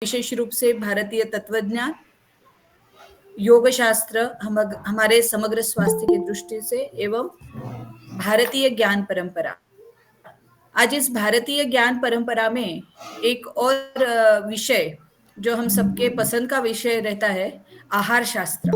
विशेष रूप से भारतीय तत्वज्ञान, योग शास्त्र हमारे समग्र स्वास्थ्य की दृष्टि से एवं भारतीय ज्ञान परंपरा। आज इस भारतीय ज्ञान परंपरा में एक और विषय जो हम सबके पसंद का विषय रहता है, आहार शास्त्र।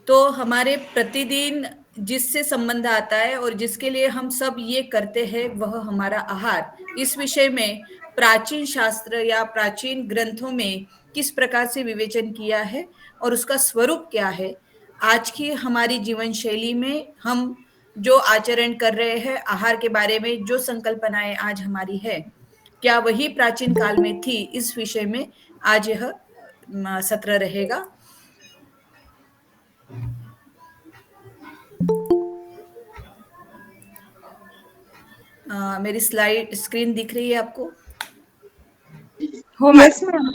तो हमारे प्रतिदिन जिससे संबंध आता है और जिसके लिए हम सब ये करते हैं वह हमारा आहार। इस विषय में प्राचीन शास्त्र या प्राचीन ग्रंथों में किस प्रकार से विवेचन किया है और उसका स्वरूप क्या है, आज की हमारी जीवन शैली में हम जो आचरण कर रहे हैं, आहार के बारे में जो संकल्पनाएं आज हमारी है, क्या वही प्राचीन काल में थी, इस विषय में आज यह सत्र रहेगा। मेरी स्लाइड स्क्रीन दिख रही है आपको? Yes ma'am.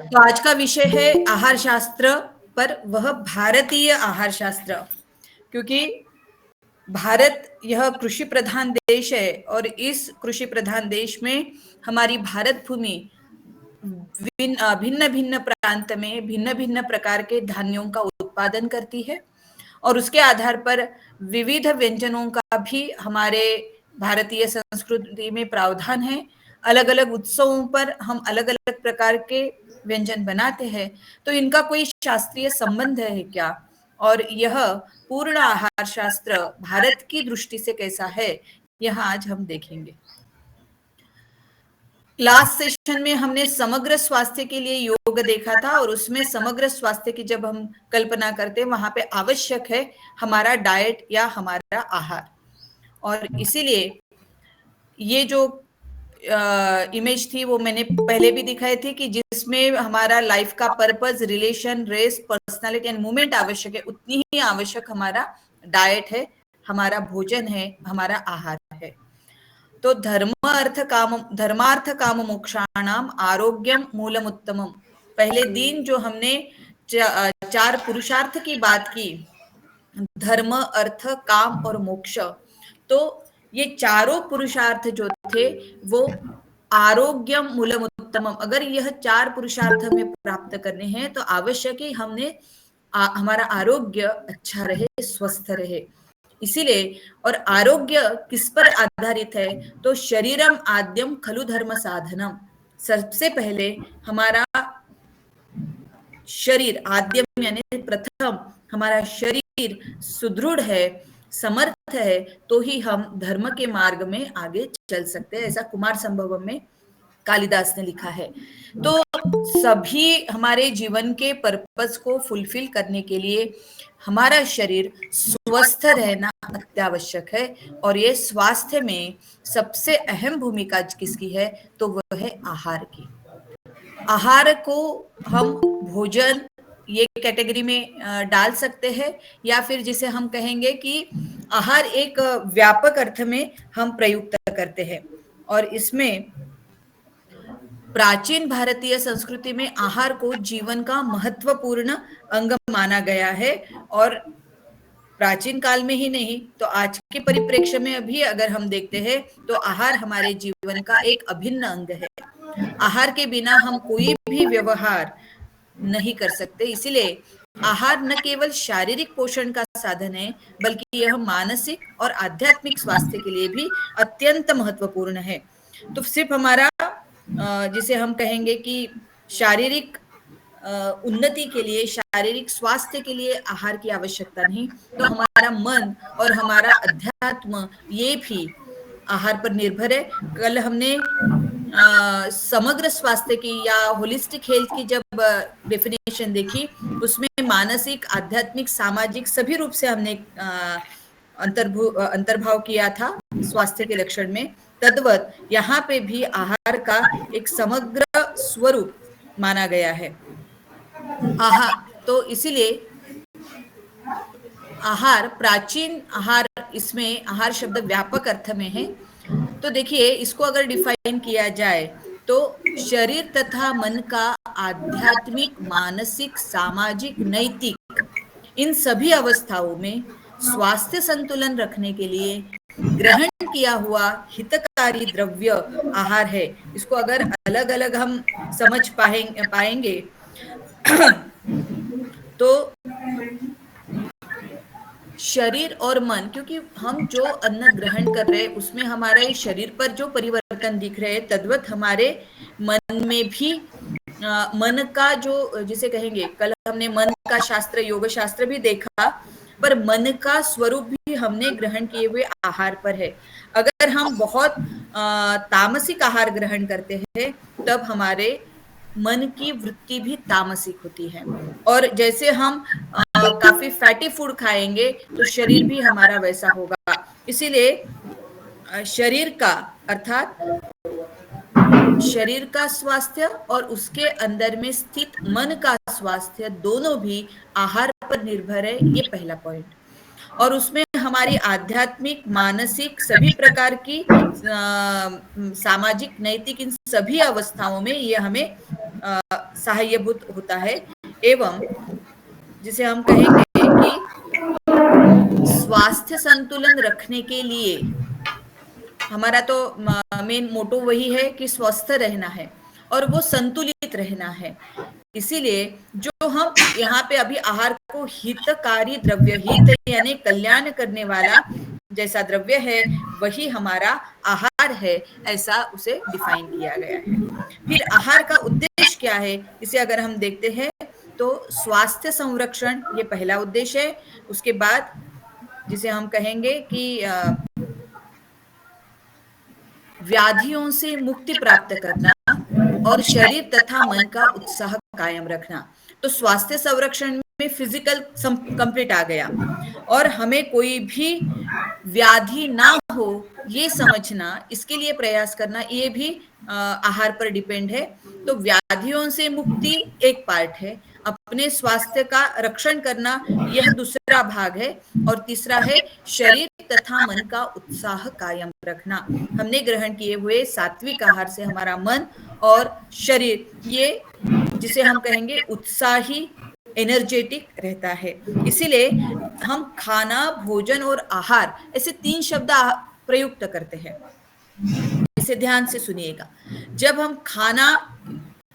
तो आज का विषय है आहार शास्त्र, पर वह भारतीय आहार शास्त्र, क्योंकि भारत यह कृषि प्रधान देश है और इस कृषि प्रधान देश में हमारी भारत भूमि भिन्न भिन्न प्रांत में भिन्न भिन्न प्रकार के धान्यों का उत्पादन करती है और उसके आधार पर विविध व्यंजनों का भी हमारे भारतीय संस्कृति में प्रावधान है। अलग अलग उत्सवों पर हम अलग अलग प्रकार के व्यंजन बनाते हैं, तो इनका कोई शास्त्रीय संबंध है क्या, और यह पूर्ण आहार शास्त्र भारत की दृष्टि से कैसा है, यह आज हम देखेंगे। लास्ट सेशन में हमने समग्र स्वास्थ्य के लिए योग देखा था और उसमें समग्र स्वास्थ्य की जब हम कल्पना करते हैं, वहां पे आवश्यक है हमारा डाइट या हमारा आहार। और इसीलिए ये जो इमेज थी वो मैंने पहले भी दिखाई थी कि जिसमें हमारा लाइफ का purpose, relation, race, personality and movement आवश्यक है, उतनी ही आवश्यक हमारा डाइट है, हमारा भोजन है, हमारा आहार है। तो धर्मार्थ काम मोक्षाणाम आरोग्यम मूलमुत्तमम। पहले दिन जो हमने चार पुरुषार्थ की बात की, धर्म, अर्थ, काम और मोक्ष, तो ये चारों पुरुषार्थ जो थे वो आरोग्यम मूलमुत्तमम, अगर यह चार पुरुषार्थ हमें प्राप्त करने हैं तो आवश्यक ही हमारा आरोग्य अच्छा रहे, स्वस्थ रहे। इसीलिए, और आरोग्य किस पर आधारित है, तो शरीरम आद्यम खलु धर्म साधनम। सबसे पहले हमारा शरीर, आद्यम यानी प्रथम, हमारा शरीर सुदृढ़ है, समर्थ है, तो ही हम धर्म के मार्ग में आगे चल सकते हैं, ऐसा कुमार संभवम में कालिदास ने लिखा है। तो सभी हमारे जीवन के पर्पस को फुलफिल करने के लिए हमारा शरीर स्वस्थ रहना अत्यावश्यक है, और ये स्वास्थ्य में सबसे अहम भूमिका किसकी है, तो वह है आहार की। आहार को हम भोजन ये कैटेगरी में डाल सकते हैं, या फिर जिसे हम कहेंगे कि आहार एक व्यापक अर्थ में हम प्रयुक्त करते हैं। और इसमें प्राचीन भारतीय संस्कृति में आहार को जीवन का महत्वपूर्ण अंग माना गया है, और प्राचीन काल में ही नहीं तो आज के परिप्रेक्ष्य में भी अगर हम देखते हैं तो आहार हमारे जीवन का एक अभिन्न अंग है। आहार के बिना हम कोई भी व्यवहार नहीं कर सकते। इसीलिए आहार न केवल शारीरिक पोषण का साधन है, बल्कि यह मानसिक और आध्यात्मिक स्वास्थ्य के लिए भी अत्यंत महत्वपूर्ण है। तो सिर्फ हमारा जिसे हम कहेंगे कि शारीरिक उन्नति के लिए, शारीरिक स्वास्थ्य के लिए आहार की आवश्यकता नहीं, तो हमारा मन और हमारा अध्यात्म ये भी आहार पर निर्भर है। कल हमने समग्र स्वास्थ्य की या होलिस्टिक हेल्थ की जब डेफिनेशन देखी, उसमें मानसिक, आध्यात्मिक, सामाजिक सभी रूप से हमने अंतर्भाव किया था स्वास्थ्य के लक्षण में। तद्वत यहाँ पे भी आहार का एक समग्र स्वरूप माना गया है आहार। तो इसीलिए आहार, प्राचीन आहार, इसमें आहार शब्द व्यापक अर्थ में है। तो देखिए, इसको अगर डिफाइन किया जाए तो शरीर तथा मन का आध्यात्मिक, मानसिक, सामाजिक, नैतिक, इन सभी अवस्थाओं में स्वास्थ्य संतुलन रखने के लिए ग्रहण किया हुआ हितकारी द्रव्य आहार है। इसको अगर अलग अलग हम समझ पाएंगे तो शरीर और मन, क्योंकि हम जो अन्न ग्रहण कर रहे हैं उसमें हमारे शरीर पर जो परिवर्तन दिख रहे हैं, तद्वत हमारे मन में भी मन का जो, जिसे कहेंगे, कल हमने मन का शास्त्र, योग शास्त्र भी देखा, पर मन का स्वरूप भी हमने ग्रहण किए हुए आहार पर है। अगर हम बहुत तामसिक आहार ग्रहण करते हैं तब हमारे मन की वृत्ति भी तामसिक होती है, और जैसे हम काफी फैटी फूड खाएंगे तो शरीर भी हमारा वैसा होगा। इसीलिए शरीर का, अर्थात शरीर का स्वास्थ्य और उसके अंदर में स्थित मन का स्वास्थ्य, दोनों भी आहार पर निर्भर है। ये पहला पॉइंट। और उसमें हमारी आध्यात्मिक, मानसिक, सभी प्रकार की सामाजिक, नैतिक, इन सभी अवस्थाओं में ये हमें सहायभूत होता है। एवं जिसे हम कहेंगे कि स्वास्थ्य संतुलन रखने के लिए हमारा तो मेन मोटो वही है कि स्वस्थ रहना है और वो संतुलित रहना है। इसीलिए जो हम यहाँ पे अभी आहार को हितकारी द्रव्य, हित यानी कल्याण करने वाला जैसा द्रव्य है वही हमारा आहार है, ऐसा उसे डिफाइन किया गया है। फिर आहार का उद्देश्य क्या है, इसे अगर हम देखते हैं तो स्वास्थ्य संरक्षण ये पहला उद्देश्य है। उसके बाद जिसे हम कहेंगे कि व्याधियों से मुक्ति प्राप्त करना और शरीर तथा मन का उत्साह कायम रखना। तो स्वास्थ्य संरक्षण में फिजिकल कंप्लीट आ गया, और हमें कोई भी व्याधि ना हो ये समझना, इसके लिए प्रयास करना, ये भी आहार पर डिपेंड है। तो व्याधियों से मुक्ति एक पार्ट है, अपने स्वास्थ्य का रक्षण करना यह दूसरा भाग है, और तीसरा है शरीर तथा मन का उत्साह कायम रखना। हमने ग्रहण किए हुए सात्विक आहार से हमारा मन और शरीर, ये जिसे हम कहेंगे उत्साही, एनर्जेटिक रहता है। इसीलिए हम खाना, भोजन और आहार ऐसे 3 शब्द प्रयुक्त करते हैं। इसे ध्यान से सुनिएगा। जब हम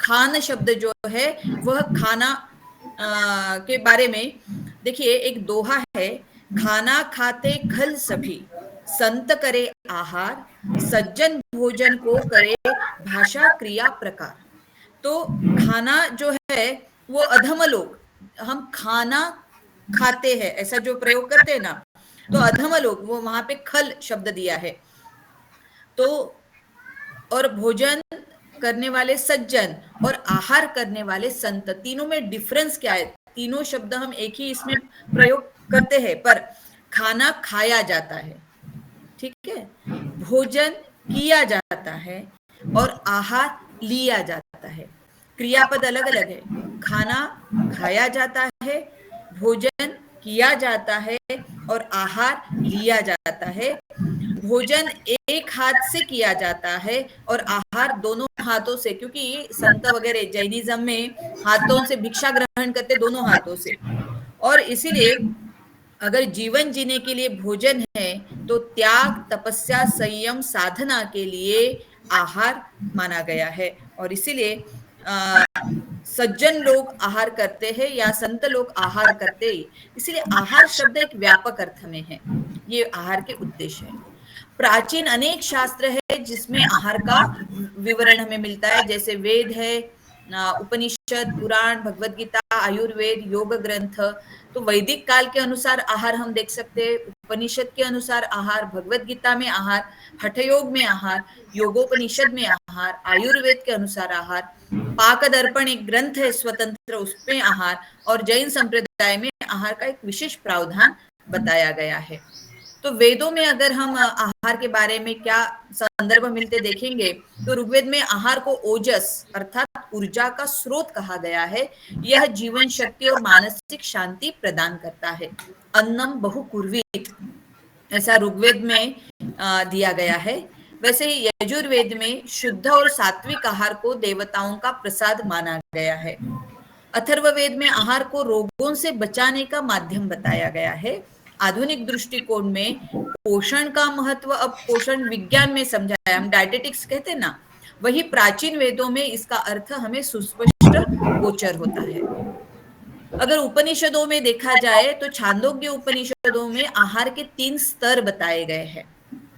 खान शब्द जो है वह खाना के बारे में देखिए, एक दोहा है, खाना खाते खल सभी, संत करे आहार, सज्जन भोजन को करे भाषा क्रिया प्रकार। तो खाना जो है वो अधम लोग, हम खाना खाते हैं ऐसा जो प्रयोग करते हैं ना, तो अधम लोग, वो वहां पे खल शब्द दिया है। तो और भोजन करने वाले सज्जन और आहार करने वाले संत, तीनों में डिफरेंस क्या है? तीनों शब्द हम एक ही इसमें प्रयोग करते हैं, पर खाना खाया जाता है, ठीक है, भोजन किया जाता है और आहार लिया जाता है। क्रियापद अलग अलग है। खाना खाया जाता है, भोजन किया जाता है और आहार लिया जाता है। भोजन एक हाथ से किया जाता है और आहार दोनों हाथों से, क्योंकि संत वगैरह जैनिज्म में हाथों से भिक्षा ग्रहण करते, दोनों हाथों से। और इसीलिए अगर जीवन जीने के लिए भोजन है तो त्याग, तपस्या, संयम, साधना के लिए आहार माना गया है। और इसीलिए सज्जन लोग आहार करते हैं या संत लोग आहार करते हैं। इसीलिए आहार शब्द एक व्यापक अर्थ में है, ये आहार के उद्देश्य है। प्राचीन अनेक शास्त्र है जिसमें आहार का विवरण हमें मिलता है, जैसे वेद है, उपनिषद, पुराण, भगवत गीता, आयुर्वेद, योग ग्रंथ। तो वैदिक काल के अनुसार आहार हम देख सकते हैं, उपनिषद के अनुसार आहार, भगवत गीता में आहार, हठ योग में आहार, योगोपनिषद में आहार, आयुर्वेद के अनुसार आहार, पाक दर्पण एक ग्रंथ है स्वतंत्र, उसमें आहार, और जैन संप्रदाय में आहार का एक विशेष प्रावधान बताया गया है। तो वेदों में अगर हम आहार के बारे में क्या संदर्भ मिलते देखेंगे तो ऋग्वेद में आहार को ओजस अर्थात ऊर्जा का स्रोत कहा गया है। यह जीवन शक्ति और मानसिक शांति प्रदान करता है। अन्नम बहुकुर्वीत, ऐसा ऋग्वेद में दिया गया है। वैसे ही यजुर्वेद में शुद्ध और सात्विक आहार को देवताओं का प्रसाद माना गया है। अथर्ववेद में आहार को रोगों से बचाने का माध्यम बताया गया है। आधुनिक दृष्टिकोण में पोषण का महत्व अब पोषण विज्ञान में समझा है, हम डायटेटिक्स कहते हैं ना, वही प्राचीन वेदों में इसका अर्थ हमें सुस्पष्ट गोचर होता है। अगर उपनिषदों में देखा जाए तो छांदोग्य उपनिषदों में आहार के 3 स्तर बताए गए हैं।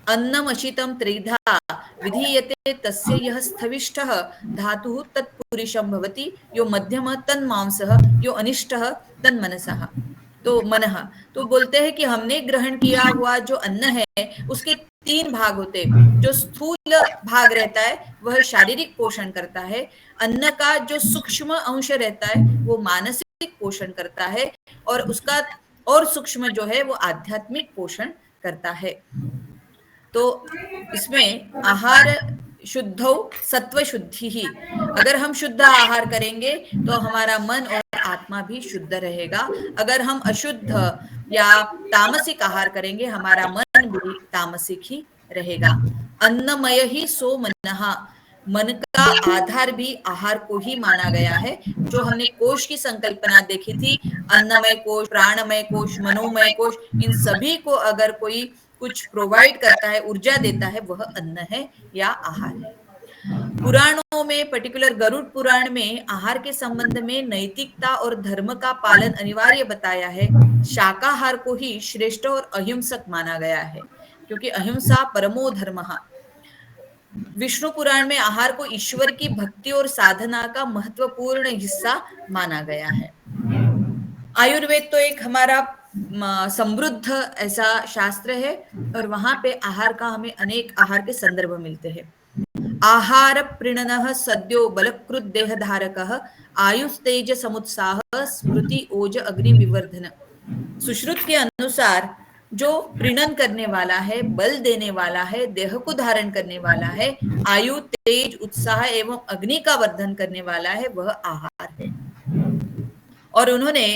अन्नम अशितम त्रिधा विधीयते तस्य यः स्थविष्ठः धातुः तत्पुरुषं भवति यो मध्यमः तन्मांसः यो अनिष्टः तन्मनसः। तो मनः, तो बोलते हैं कि हमने ग्रहण किया हुआ जो अन्न है उसके 3 भाग होते हैं। जो स्थूल भाग रहता है वह शारीरिक पोषण करता है, अन्न का जो सूक्ष्म अंश रहता है वो मानसिक पोषण करता है, और उसका और सूक्ष्म जो है वो आध्यात्मिक पोषण करता है। तो इसमें आहार शुद्धौ सत्व शुद्धि ही, अगर हम शुद्ध आहार करेंगे तो हमारा मन और आत्मा भी शुद्ध रहेगा। अगर हम अशुद्ध या तामसिक आहार करेंगे हमारा मन भी तामसिक ही रहेगा। अन्नमय ही सो मनः, मन का आधार भी आहार को ही माना गया है। जो हमने कोश की संकल्पना देखी थी, अन्नमय कोश, प्राणमय कोश, मनोमय कोश, इन सभी को अगर कोई कुछ प्रोवाइड करता है, ऊर्जा देता है, वह अन्न है या आहार है। पुराणों में, पर्टिकुलर गरुड़ पुराण में आहार के संबंध में नैतिकता और धर्म का पालन अनिवार्य बताया है। शाकाहार को ही श्रेष्ठ और अहिंसक माना गया है, क्योंकि अहिंसा परमो धर्मः। विष्णु पुराण में आहार को ईश्वर की भक्ति और साधना का महत्वपूर्ण हिस्सा माना गया है। आयुर्वेद तो एक हमारा समृद्ध ऐसा शास्त्र है, और वहां पे आहार का हमें अनेक आहार के संदर्भ मिलते हैं। आहार प्रीणनः सद्यो बलकृत देहधारकः आयुस्तेज समुत्साह स्मृति ओज अग्नि विवर्धन। सुश्रुत के अनुसार जो प्रीणन करने वाला है, बल देने वाला है, देह को धारण करने वाला है, आयु, तेज, उत्साह एवं अग्नि का वर्धन करने वाला है, वह आहार है। और उन्होंने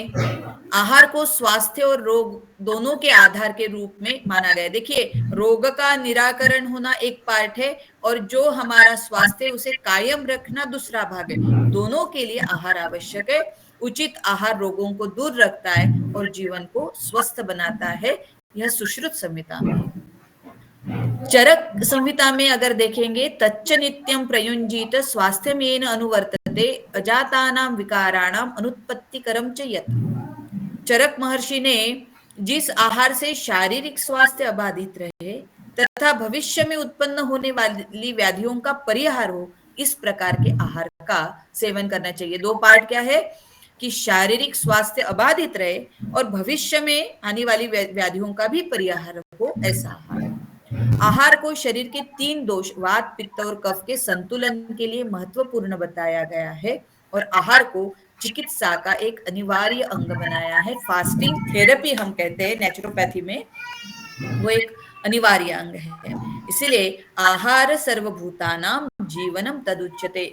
आहार को स्वास्थ्य और रोग दोनों के आधार के रूप में माना गया। देखिए, रोग का निराकरण होना एक पार्ट है, और जो हमारा स्वास्थ्य उसे कायम रखना दूसरा भाग है। दोनों के लिए आहार आवश्यक है। उचित आहार रोगों को दूर रखता है और जीवन को स्वस्थ बनाता है। यह सुश्रुत संहिता में। चरक संहिता में अगर देखेंगे, तच्च नित्यं प्रयुंजीत स्वास्थ्यमेन अनुवर्तते अजातानां विकाराणां अनुत्पत्तिकरं च यत्। चरक महर्षि ने जिस आहार से शारीरिक स्वास्थ्य अबाधित रहे तथा भविष्य में उत्पन्न होने वाली व्याधियों का परिहार हो, इस प्रकार के आहार का सेवन करना चाहिए। 2 पार्ट क्या है कि शारीरिक स्वास्थ्य अबाधित रहे और भविष्य में आने वाली व्याधियों का भी परिहार हो, ऐसा आहार। आहार को शरीर के 3 दोष, वात, पित्त और कफ के संतुलन के लिए महत्वपूर्ण बताया गया है, और आहार को चिकित्सा का एक अनिवार्य अंग बनाया है। फास्टिंग थेरेपी हम कहते हैं नेचुरोपैथी में, वो एक अनिवार्य अंग है। इसीलिए आहार सर्वभूतानां जीवनम तदुच्यते।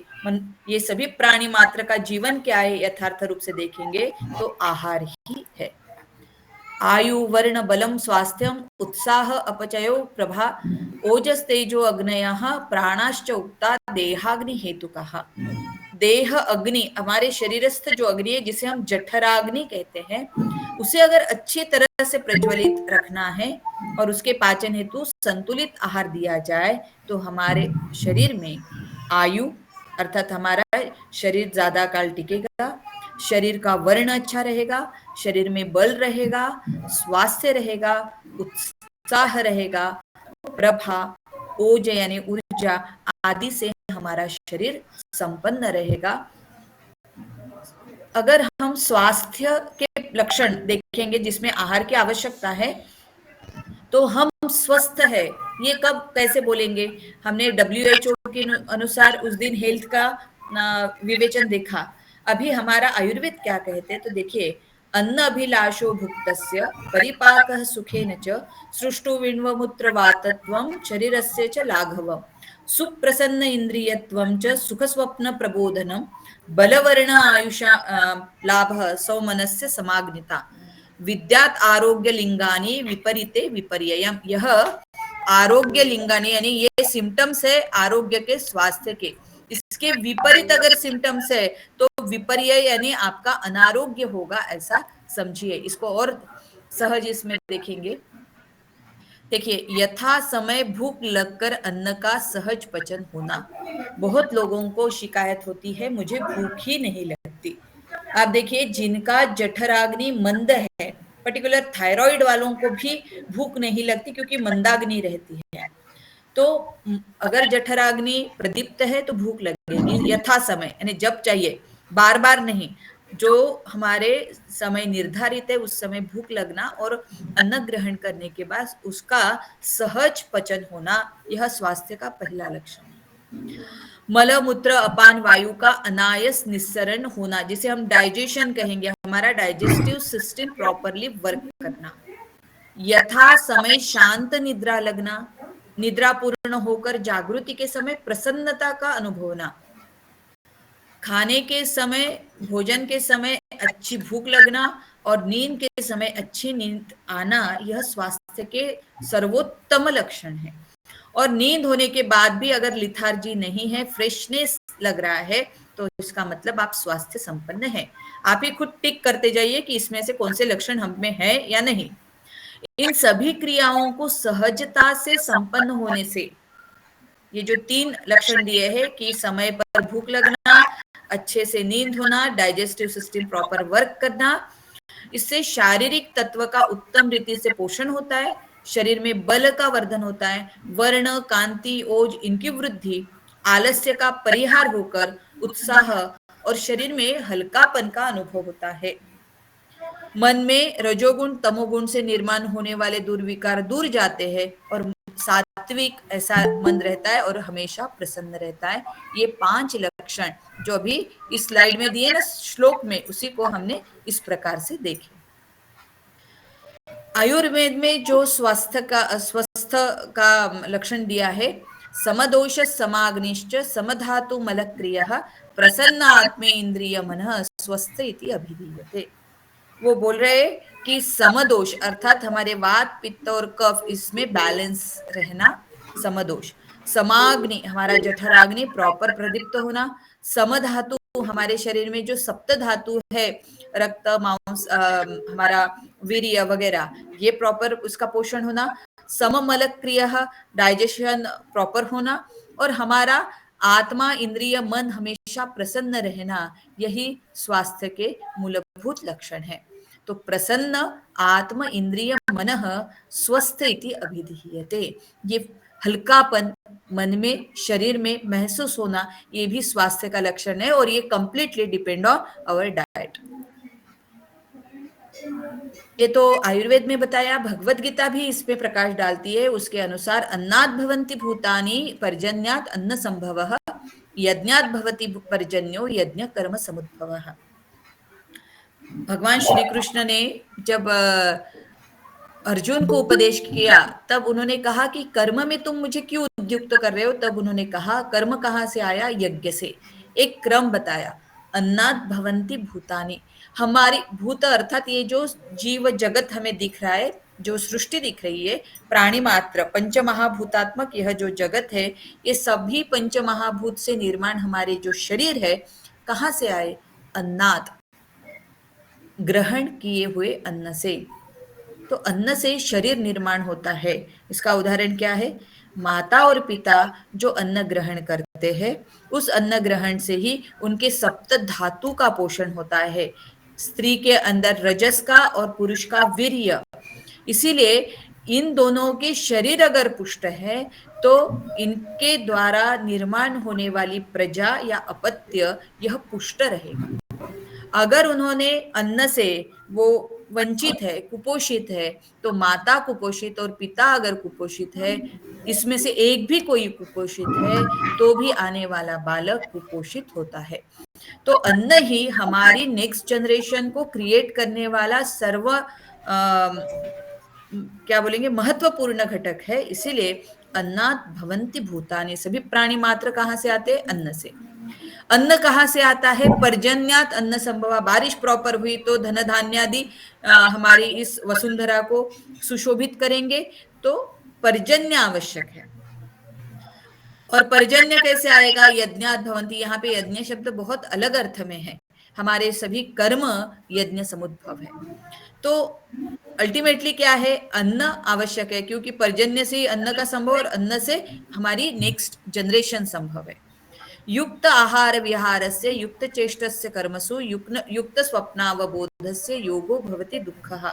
ये सभी प्राणी मात्र का जीवन क्या है यथार्थ रूप से देखेंगे तो आहार ही है। आयु, वर्ण, बलम, स्वास्थ्यम, उत्साह, अपचयो, प्रभा, ओजस, तेजो, अग्नयः, प्राणाश्च उक्ता देहाग्नि हेतुकः। देह अग्नि, हमारे शरीरस्थ जो अग्नि है जिसे हम जठराग्नि कहते हैं, उसे अगर अच्छी तरह से प्रज्वलित रखना है और उसके पाचन हेतु संतुलित आहार दिया जाए तो हमारे शरीर में आयु अर्थात हमारा शरीर ज्यादा काल टिकेगा, शरीर का वर्ण अच्छा रहेगा, शरीर में बल रहेगा, स्वास्थ्य रहेगा, उत्साह रहेगा, प्रभा, ओज यानी ऊर्जा आदि से हमारा शरीर संपन्न रहेगा। अगर हम स्वास्थ्य के लक्षण देखेंगे जिसमें आहार की आवश्यकता है, तो हम स्वस्थ है ये कब कैसे बोलेंगे? हमने WHO के अनुसार उस दिन हेल्थ का विवेचन देखा। अभी हमारा आयुर्वेद क्या कहते हैं तो देखिए, अन्न अभिलाषो भुक्तस्य परिपाकः सुखेन च सृष्टु विण्वमूत्रवातत्वं शरीरस्य च लाघवम् सुप्रसन्न इंद्रियत्वं च सुखस्वप्न प्रबोधनम् बलवर्ण आयुषा लाभः सौमनस्य समाग्निता विद्यात आरोग्य लिंगानी विपरीते विपर्ययम्। यह आरोग्य लिंगानी यानी ये सिम्टम्स है आरोग्य के, स्वास्थ्य के, इसके विपरीत अगर सिम्टम्स है तो विपर्य यानी आपका अनारोग्य होगा, ऐसा समझिए। इसको और सहज इसमें देखेंगे। देखिए, यथा समय भूख लगकर अन्न का सहज पचन होना। बहुत लोगों को शिकायत होती है, मुझे भूख ही नहीं लगती। आप देखिए, जिनका जठराग्नि मंद है, पर्टिकुलर थायराइड वालों को भी भूख नहीं लगती क्योंकि मंदाग्नि रहती है। तो अगर जठराग्नि प्रदीप्त है तो भूख लगेगी यथा समय, यानी जब चाहिए, बार बार नहीं। जो हमारे समय निर्धारित है उस समय भूख लगना और अन्न ग्रहण करने के बाद उसका सहज पचन होना, यह स्वास्थ्य का पहला लक्षण है। मलमूत्र अपान वायु का अनायास निस्सरण होना, जिसे हम डाइजेशन कहेंगे, हमारा डाइजेस्टिव सिस्टम प्रॉपरली वर्क करना। यथा समय शांत निद्रा लगना, निद्रा पूर्ण होकर जागृति के समय प्रसन्नता का अनुभव होना। खाने के समय, भोजन के समय अच्छी भूख लगना और नींद के समय अच्छी नींद आना, यह स्वास्थ्य के सर्वोत्तम लक्षण है। और नींद होने के बाद भी अगर लिथार्जी नहीं है, फ्रेशनेस लग रहा है, तो इसका मतलब आप स्वास्थ्य संपन्न है। आप ही खुद टिक करते जाइए कि इसमें से कौन से लक्षण हम में है या नहीं। इन सभी क्रियाओं को सहजता से संपन्न होने से, ये जो 3 लक्षण दिए हैं कि समय पर भूख लगना, अच्छे से नींद होना, डाइजेस्टिव सिस्टम प्रॉपर वर्क करना, इससे शारीरिक तत्व का उत्तम रीति से पोषण होता है, शरीर में बल का वर्धन होता है, वर्ण, कांति, ओज इनकी वृद्धि, आलस्य का परिहार होकर उत्साह और शरीर में हल्कापन का अनुभव होता है। मन में रजोगुण तमोगुण से निर्माण होने वाले दुर्विकार दूर जाते हैं और सात्विक ऐसा मन रहता है और हमेशा प्रसन्न रहता है। ये 5 लक्षण जो अभी इस स्लाइड में दिए ना श्लोक में, उसी को हमने इस प्रकार से देखे। आयुर्वेद में जो स्वस्थ का लक्षण दिया है, समदोष समाग्निश्च समधातु मलक्रियः प्रसन्न आत्मे इंद्रिय मनः स्वस्थ इति अभिधीयते। वो बोल रहे कि समदोष अर्थात हमारे वात पित्त और कफ, इसमें बैलेंस रहना समदोष। समाग्नि हमारा जठराग्नि प्रॉपर प्रदीप्त होना। समधातु हमारे शरीर में जो सप्त धातु है, रक्त, मांस, हमारा वीर्य वगैरह, ये प्रॉपर उसका पोषण होना। सममल क्रिय डाइजेशन प्रॉपर होना और हमारा आत्मा, इंद्रिय, मन हमेशा प्रसन्न रहना, यही स्वास्थ्य के मूलभूत लक्षण है। तो प्रसन्न आत्म इंद्रिय मनः स्वस्थ इति अभिधीयते। ये हल्कापन मन में, शरीर में महसूस होना, ये भी स्वास्थ्य का लक्षण है और ये completely depend on our diet. ये तो आयुर्वेद में बताया, भगवत गीता भी इस पे प्रकाश डालती है। उसके अनुसार अन्नात् भवन्ति भूतानि पर्जन्यात् अन्न संभवः, यज्ञात् भवति पर्जन्यो यज्ञ कर्म समुद्भवः। भगवान श्री कृष्ण ने जब अर्जुन को उपदेश किया, तब उन्होंने कहा कि कर्म में तुम मुझे क्यों उद्युक्त कर रहे हो। तब उन्होंने कहा कर्म कहाँ से आया, यज्ञ से। एक क्रम बताया, अन्नात् भवन्ति भूतानि, हमारी भूत अर्थात ये जो जीव जगत हमें दिख रहा है, जो सृष्टि दिख रही है, प्राणी मात्र पंच महाभूतात्मक यह जो जगत है, ये सभी पंच महाभूत से निर्माण हमारे जो शरीर है, कहाँ से आए, अन्नात्, ग्रहण किए हुए अन्न से। तो अन्न से शरीर निर्माण होता है। इसका उदाहरण क्या है, माता और पिता जो अन्न ग्रहण करते हैं, उस अन्न ग्रहण से ही उनके सप्त धातु का पोषण होता है। स्त्री के अंदर रजस का और पुरुष का वीर्य। इसीलिए इन दोनों के शरीर अगर पुष्ट है तो इनके द्वारा निर्माण होने वाली प्रजा या अपत्य यह पुष्ट रहेगा। अगर उन्होंने अन्न से वो वंचित है, कुपोषित है, तो माता कुपोषित और पिता अगर कुपोषित है, इसमें से एक भी कोई कुपोषित है, तो भी आने वाला बालक कुपोषित होता है। तो अन्न ही हमारी नेक्स्ट जनरेशन को क्रिएट करने वाला क्या बोलेंगे, महत्वपूर्ण घटक है। इसीलिए अन्नात् भवन्ति भूतानि, सभी प्राणी मात्र कहाँ से आते हैं, अन्न से। अन्न कहाँ से आता है, पर्जन्यात अन्न संभवा, बारिश प्रॉपर हुई तो धन धान्यादि हमारी इस वसुंधरा को सुशोभित करेंगे, तो पर्जन्य आवश्यक है। और पर्जन्य कैसे आएगा, यज्ञात भवन्ति, यहाँ पे यज्ञ शब्द बहुत अलग अर्थ में है। हमारे सभी कर्म यज्ञ समुद्भव है। तो अल्टीमेटली क्या है, अन्न आवश्यक है, क्योंकि पर्जन्य से ही अन्न का संभव और अन्न से हमारी नेक्स्ट जनरेशन संभव है। युक्त आहार विहारस्य युक्त चेष्टस्य कर्मसु युक्त स्वप्नावबोधस्य योगो भवति दुःखः।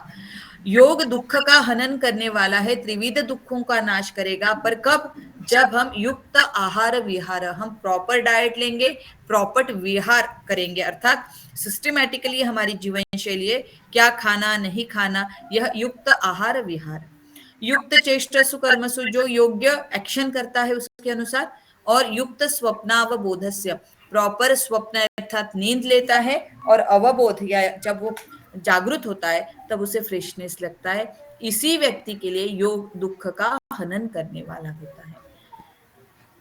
योग दुख का हनन करने वाला है, त्रिविध दुखों का नाश करेगा, पर कब? जब हम युक्त आहार विहार, हम प्रॉपर डाइट लेंगे, प्रॉपर विहार करेंगे, अर्थात सिस्टमैटिकली हमारी जीवन शैली है, क्या खाना नहीं खाना, यह युक्त आहार विहार। युक्त चेष्टसु कर्मसु, जो योग्य एक्शन करता है उसके अनुसार, और युक्त स्वप्नावबोधस्य, प्रॉपर स्वप्न अर्थात नींद लेता है, और अवबोध या जब वो जागृत होता है तब उसे फ्रेशनेस लगता है। इसी व्यक्ति के लिए योग दुख का हनन करने वाला होता है।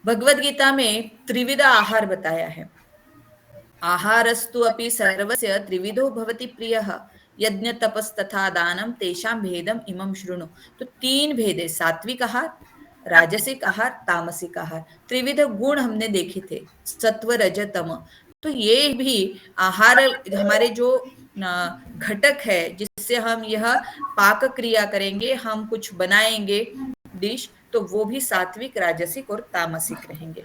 भगवद गीता में त्रिविध आहार बताया है। आहारस्तु अपि सर्वस्य त्रिविधो भवति प्रियः यज्ञ तपस तथा दानम तेषां भेदम इमं शृणु। तो 3 भेद है, सात्विक आहार, राजसिक आहार, तामसिक आहार। त्रिविध गुण हमने देखे थे, सत्व रज तम। तो ये भी आहार हमारे जो घटक है जिससे हम यह पाक क्रिया करेंगे, हम कुछ बनाएंगे डिश, तो वो भी सात्विक, राजसिक और तामसिक रहेंगे।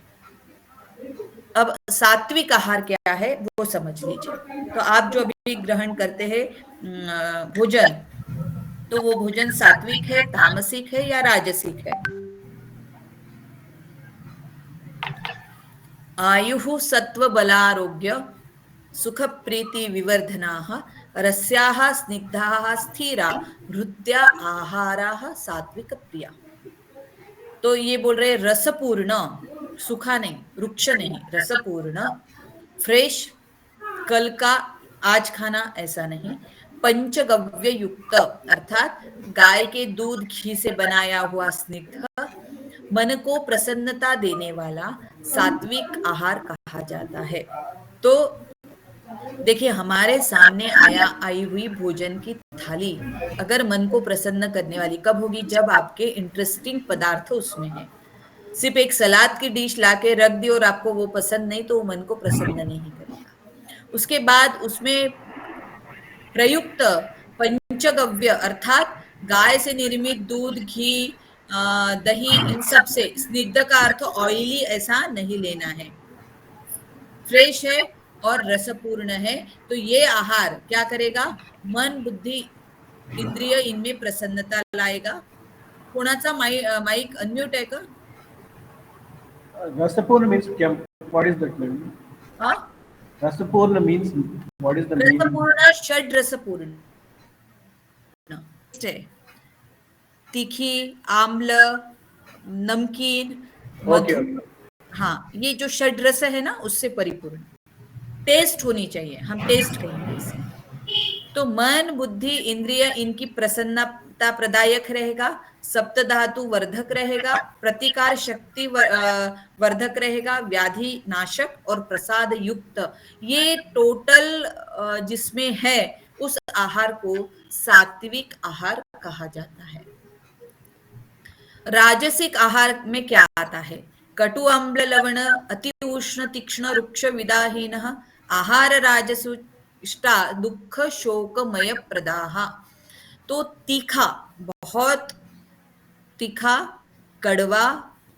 अब सात्विक आहार क्या है वो समझ लीजिए। तो आप जो अभी ग्रहण करते हैं भोजन, तो वो भोजन सात्विक है, तामसिक है या राजसिक है? आयुः सत्व बलारोग्य सुख प्रीति विवर्धनाः रस्याः स्निग्धाः स्थिरा हृद्या आहाराः सात्विक प्रिया। तो ये बोल रहे रसपूर्ण, सूखा नहीं, रुक्ष नहीं, रसपूर्ण, फ्रेश, कल का आज खाना ऐसा नहीं, पंचगव्य युक्त अर्थात गाय के दूध घी से बनाया हुआ स्निग्ध, मन को प्रसन्नता देने वाला सात्विक आहार कहा जाता है। तो देखिए, हमारे सामने आई हुई भोजन की थाली अगर मन को प्रसन्न करने वाली कब होगी? जब आपके इंटरेस्टिंग पदार्थ उसमें है। सिर्फ एक सलाद की डिश लाके रख दी और आपको वो पसंद नहीं, तो वो मन को प्रसन्न नहीं करेगा। उसके बाद उसमें प्रयुक्त पंचगव्य अर्थात गाय से निर्मित दूध, घी, दही, इन सब से, स्निग्ध का अर्थ ऑयली ऐसा नहीं लेना है, फ्रेश है और रसपूर्ण है। तो ये आहार क्या करेगा? मन, बुद्धि, इंद्रिय इनमें प्रसन्नता लाएगा। कोणाचा माइक अनम्यूट आहे का? रसपूर्ण means what is that mean? हाँ, रसपूर्ण means what is the meaning? रसपूर्ण षड रसपूर्ण, तीखी, आम्ल, नमकीन, मधुर। हाँ, ये जो षड रस है ना, उससे परिपूर्ण टेस्ट होनी चाहिए, हम टेस्ट करेंगे इसे। तो मन, बुद्धि, इंद्रिय इनकी प्रसन्नता प्रदायक रहेगा, सप्त धातु वर्धक रहेगा, प्रतिकार शक्ति वर्धक रहेगा, व्याधि नाशक और प्रसाद युक्त। ये टोटल जिसमें है, उस आहार को सात्विक आहार कहा जाता है। राजसिक आहार में क्या आता है? कटु अम्ल लवण अति उष्ण तीक्ष्ण रुक्ष विदाहीन आहार राजसुष्टा दुख शोकमय प्रदाह। तो तीखा, बहुत तीखा, कड़वा,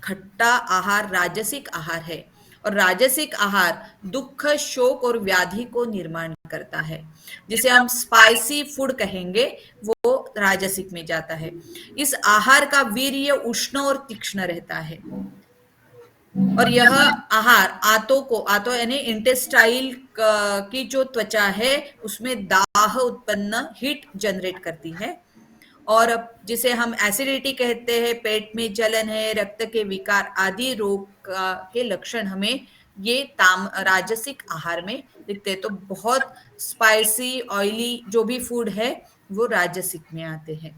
खट्टा आहार राजसिक आहार है। और राजसिक आहार दुख, शोक और व्याधि को निर्माण करता है। जिसे हम स्पाइसी फूड कहेंगे, वो राजसिक में जाता है। इस आहार का वीर्य उष्ण और तीक्ष्ण रहता है। और यह आहार आतो यानी इंटेस्टाइल की जो त्वचा है उसमें दाह उत्पन्न, हीट जनरेट करती है। और जिसे हम एसिडिटी कहते हैं, पेट में जलन है, रक्त के विकार आदि रोग के लक्षण हमें ये राजसिक आहार में दिखते हैं। तो बहुत स्पाइसी, ऑयली जो भी फूड है वो राजसिक में आते हैं।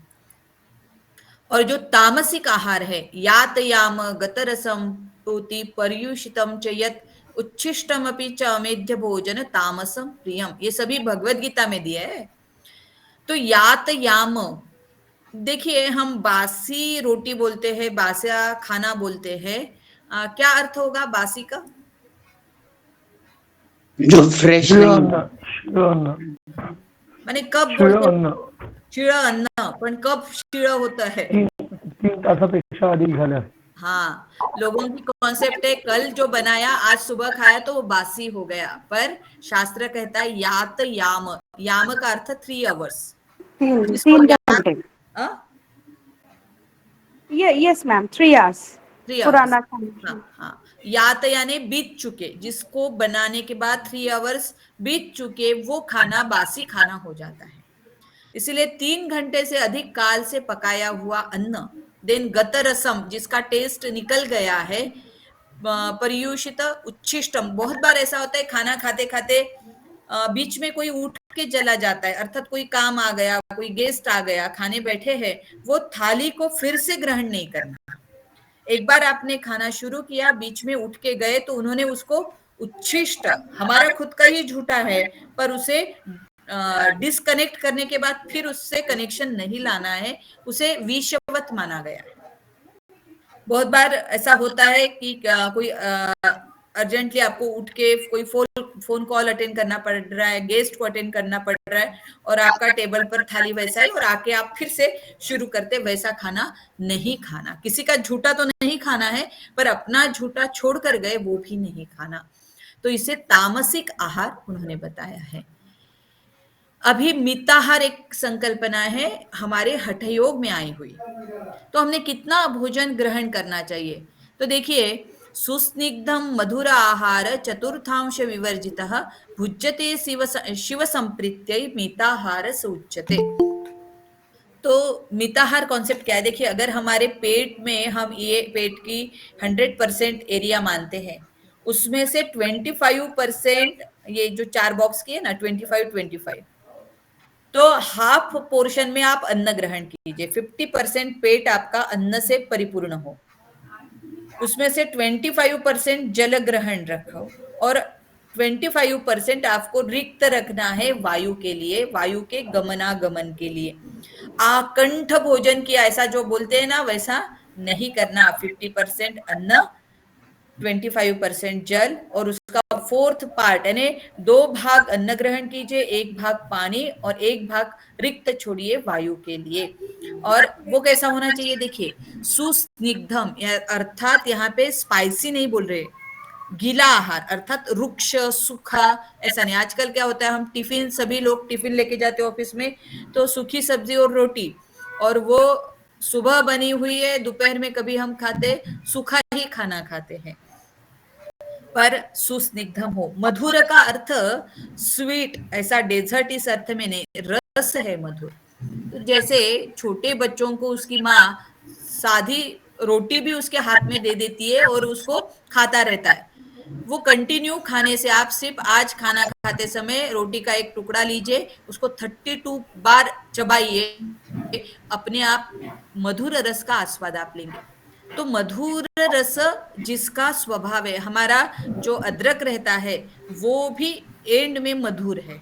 और जो तामसिक आहार है, यातयाम गतरसम पुति पर्युषितम च यत् उच्छिष्टमपि च अमेध्य भोजन तामसम प्रियम, ये सभी भगवद गीता में दिया है। तो यातयाम, देखिए हम बासी रोटी बोलते हैं, बासा खाना बोलते हैं, क्या अर्थ होगा बासी का? जो फ्रेश नहीं, माने कब बोलते शिळ अन्न, पण कब शिळ होत है? 3 तासापेक्षा अधिक झालं. हाँ, लोगों की कॉन्सेप्ट है कल जो बनाया आज सुबह खाया तो वो बासी हो गया, पर शास्त्र कहता है यात याम, याम का अर्थ 3 आवर्स, जिसको 3 यात घंटे. यस मैम, 3 आवर्स 3 पुराना आवर्स, खाना. हाँ हाँ, यात यानी बीत चुके, जिसको बनाने के बाद 3 आवर्स बीत चुके वो खाना बासी खाना हो जाता है. इसीलिए 3 घंटे से अधिक काल से पकाया हुआ अन्न, देन गतरसम जिसका टेस्ट निकल गया है, पर्युषित उच्छिष्टम, बहुत बार ऐसा होता है खाना खाते खाते बीच में कोई उठ के चला जाता है, अर्थात कोई काम आ गया, कोई गेस्ट आ गया, खाने बैठे हैं, वो थाली को फिर से ग्रहण नहीं करना. एक बार आपने खाना शुरू किया, बीच में उठ के गए तो उन्होंने उसको उच्छिष्ट, हमारा खुद का ही झूठा है, पर उसे डिस्कनेक्ट करने के बाद फिर उससे कनेक्शन नहीं लाना है, उसे विषवत माना गया है. बहुत बार ऐसा होता है कि कोई अर्जेंटली आपको उठ के कोई फोन कॉल अटेंड करना पड़ रहा है, गेस्ट को अटेंड करना पड़ रहा है, और आपका टेबल पर थाली वैसा ही, और आके आप फिर से शुरू करते, वैसा खाना नहीं खाना. किसी का झूठा तो नहीं खाना है, पर अपना झूठा छोड़कर गए वो भी नहीं खाना. तो इसे तामसिक आहार उन्होंने बताया है. अभी मिताहार एक संकल्पना है हमारे हठयोग में आई हुई. तो हमने कितना भोजन ग्रहण करना चाहिए? तो देखिए, सुस्निग्धम मधुर आहार चतुर्थांश विवर्जितः भुज्यते शिव संप्रीत्यै मिताहार से उच्यते. तो मिताहार कॉन्सेप्ट क्या है? देखिए, अगर हमारे पेट में हम ये पेट की 100% एरिया मानते हैं, उसमें से 25%, ये जो 4 बॉक्स की है ना, 25-25, तो हाफ पोर्शन में आप अन्न ग्रहण कीजिए. 50% पेट आपका अन्न से परिपूर्ण हो, उसमें से 25% जल ग्रहण रखो, और 25% आपको रिक्त रखना है वायु के लिए, वायु के गमनागमन के लिए. आकंठ भोजन किया, ऐसा जो बोलते हैं ना, वैसा नहीं करना. 50% अन्न, 25% जल, और उसका 4th पार्ट यानी 2 भाग अन्न ग्रहण कीजिए, 1 भाग पानी, और 1 भाग रिक्त छोड़िए वायु के लिए. और वो कैसा होना चाहिए? देखिए, सुस्निग्धम अर्थात यहाँ पे स्पाइसी नहीं बोल रहे, गीला आहार अर्थात रुक्ष सूखा ऐसा नहीं. आजकल क्या होता है, हम टिफिन, सभी लोग टिफिन लेके जाते हैं ऑफिस में, तो सूखी सब्जी और रोटी, और वो सुबह बनी हुई है, दोपहर में कभी हम खाते, सूखा ही खाना खाते हैं. पर सुस्निग्धम हो. मधुर का अर्थ स्वीट, ऐसा डेजर्ट इस अर्थ में नहीं, रस है मधुर. तो जैसे छोटे बच्चों को उसकी माँ सादी रोटी भी उसके हाथ में दे देती है और उसको खाता रहता है, वो कंटिन्यू खाने से, आप सिर्फ आज खाना खाते समय रोटी का एक टुकड़ा लीजिए, उसको 32 बार चबाइए, अपने आप मधुर रस का आस्वाद आप लेंगे. तो मधुर रस जिसका स्वभाव है, हमारा जो अदरक रहता है वो भी एंड में मधुर है.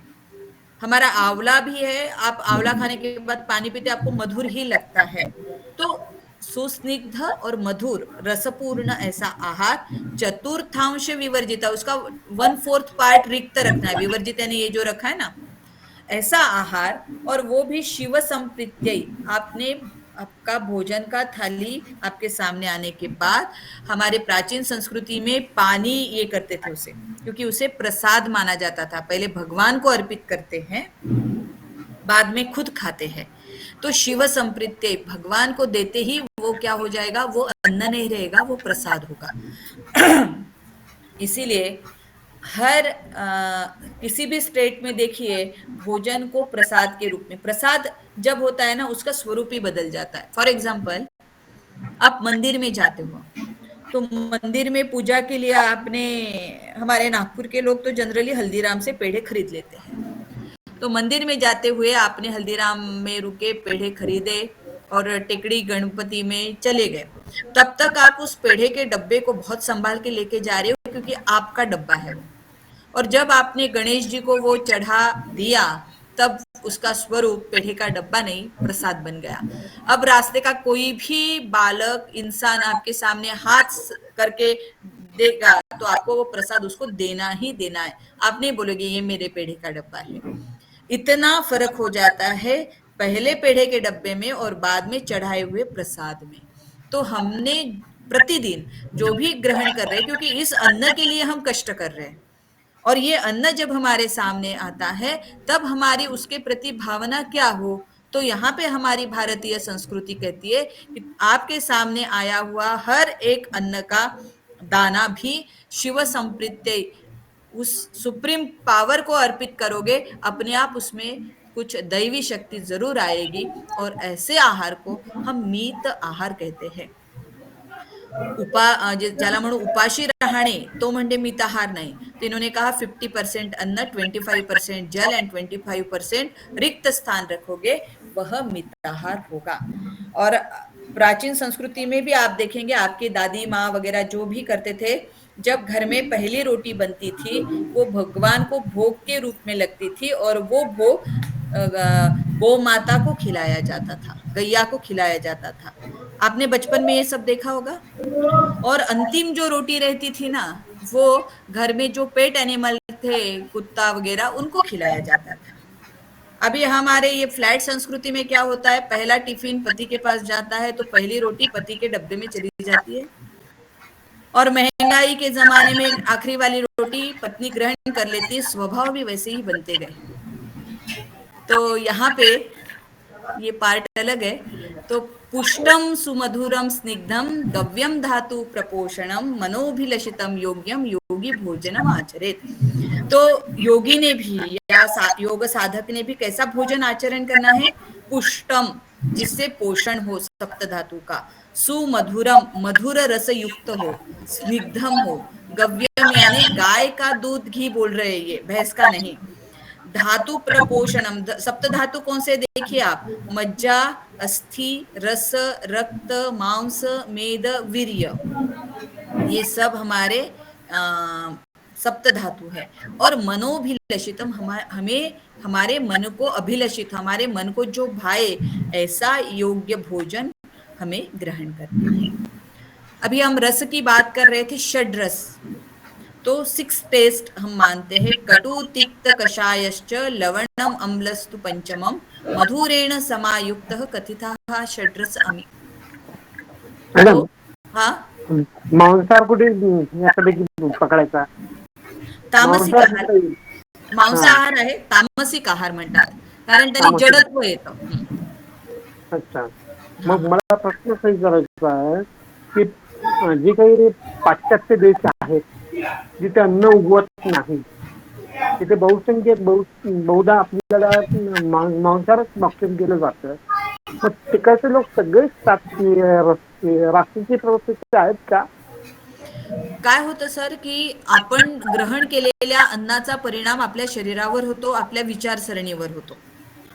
हमारा आंवला भी है, आप आंवला खाने के बाद पानी पीते आपको मधुर ही लगता है. तो सुस्निग्ध और मधुर रसपूर्ण ऐसा आहार, चतुर्थांश विवर्जित, उसका 1/4 पार्ट रिक्त रखना है. विवर्जित यानी ये जो रखा है ना, ऐसा आहार, और वो भी शिव संप्रीत्यै. आपने आपका भोजन का थाली आपके सामने आने के बाद, हमारे प्राचीन संस्कृति में पानी ये करते थे उसे, क्योंकि उसे प्रसाद माना जाता था. पहले भगवान को अर्पित करते हैं, बाद में खुद खाते हैं. तो शिव संप्रीत्यै, भगवान को देते ही वो क्या हो जाएगा, वो अन्न नहीं रहेगा, वो प्रसाद होगा. इसीलिए हर किसी भी स्टेट में देखिए, भोजन को प्रसाद के रूप में, प्रसाद जब होता है ना, उसका स्वरूप ही बदल जाता है. फॉर एग्जाम्पल, आप मंदिर में जाते हो, तो मंदिर में पूजा के लिए आपने, हमारे नागपुर के लोग तो जनरली हल्दीराम से पेड़े खरीद लेते हैं. तो मंदिर में जाते हुए आपने हल्दीराम में रुके, पेड़े खरीदे और टेकड़ी गणपति में चले गए. तब तक आप उस पेड़े के डब्बे को बहुत संभाल के लेके जा रहे हो, क्योंकि आपका डब्बा है वो. और जब आपने गणेश जी को वो चढ़ा दिया, तब उसका स्वरूप पेढ़े का डब्बा नहीं, प्रसाद बन गया। अब रास्ते का कोई भी बालक, इंसान आपके सामने हाथ करके देगा तो आपको वो प्रसाद उसको देना ही देना है। आप नहीं बोलोगे ये मेरे पेढ़े का डब्बा है। इतना फर्क हो जाता है पहले पेढ़े के डब्बे में और बाद में चढ़ाए हुए प्रसाद में। तो हमने प्रतिदिन जो भी ग्रहण कर रहे हैं, क्योंकि इस अन्न के लिए हम कष्ट कर रहे हैं, और ये अन्न जब हमारे सामने आता है तब हमारी उसके प्रति भावना क्या हो। तो यहाँ पे हमारी भारतीय संस्कृति कहती है कि आपके सामने आया हुआ हर एक अन्न का दाना भी शिव संप्रीत्य, उस सुप्रीम पावर को अर्पित करोगे, अपने आप उसमें कुछ दैवी शक्ति जरूर आएगी। और ऐसे आहार को हम मीत आहार कहते हैं। ज्याला म्हणू उपाशी राहणे तो म्हणजे मिताहार नहीं। तो इन्होंने कहा 50% अन्न, 25% जल एंड 25% रिक्त स्थान रखोगे, वह मिताहार होगा। और प्राचीन संस्कृति में भी आप देखेंगे, आपकी दादी माँ वगैरह जो भी करते थे, जब घर में पहली रोटी बनती थी वो भगवान को भोग के रूप में लगती थी, और वो भोग गौ माता को खिलाया जाता था, गैया को खिलाया जाता था। आपने बचपन में ये सब देखा होगा। और अंतिम जो रोटी रहती थी ना, वो घर में जो पेट एनिमल थे, कुत्ता वगैरह, उनको खिलाया जाता था। अभी हमारे ये फ्लैट संस्कृति में क्या होता है, पहला टिफिन पति के पास जाता है तो पहली रोटी पति के डब्बे में चली जाती है, और महंगाई के जमाने में आखिरी वाली रोटी पत्नी ग्रहण कर लेती है। स्वभाव भी वैसे ही बनते गए। तो यहाँ पे ये पार्ट अलग है। तो पुष्टम सुमधुरम स्निग्धम गव्यम धातु प्रपोषणम मनोभिलषितम योग्यम योगी भोजनम आचरेत। तो योगी ने भी या योग साधक ने भी कैसा भोजन आचरण करना है? पुष्टम, जिससे पोषण हो सप्त धातु का, सुमधुरम, मधुर रस युक्त हो, स्निग्धम हो, गव्यम यानी गाय का दूध घी बोल रहे हैं, ये भैंस का नहीं। धातु प्रपोषणम, सप्त धातु कौन से देखिए आप, मज्जा, अस्थि, रस, रक्त, मांस, मेद, वीर्य, ये सब हमारे सप्त धातु है। और मनोभिलषितम, हमें हमारे मन को अभिलषित, हमारे मन को जो भाए ऐसा योग्य भोजन हमें ग्रहण करना है। अभी हम रस की बात कर रहे थे, षड रस। तो 6 टेस्ट हम मानते हैं, कटु तिक्त कषायश्च लवणम अम्लस्तु पंचमम मधुरेण समायुक्तः कथितः षड्रस अमी। मॅडम, हाँ, मांसाहार कुठे याच्यापैकी पकडायचा? तामसिक आहार, मांसाहार आहे, तामसिक आहार म्हणतात, कारण त्यांनी जडत्व येतं। अच्छा, मग मला प्रश्न काही करायचा आहे की जे काही पाश्चात्य देश आहेत जिथे अन्न उगवत नाही, तिथे बहुसंख्य बहुधा आपल्याला मांसाहारच भक्षण केलं जातं, मग तिकडचे लोक सगळेच राष्ट्रीय प्रवृत्तीचे आहेत का? काय होतं सर, की आपण ग्रहण केलेल्या अन्नाचा परिणाम आपल्या शरीरावर होतो, आपल्या विचारसरणीवर होतो।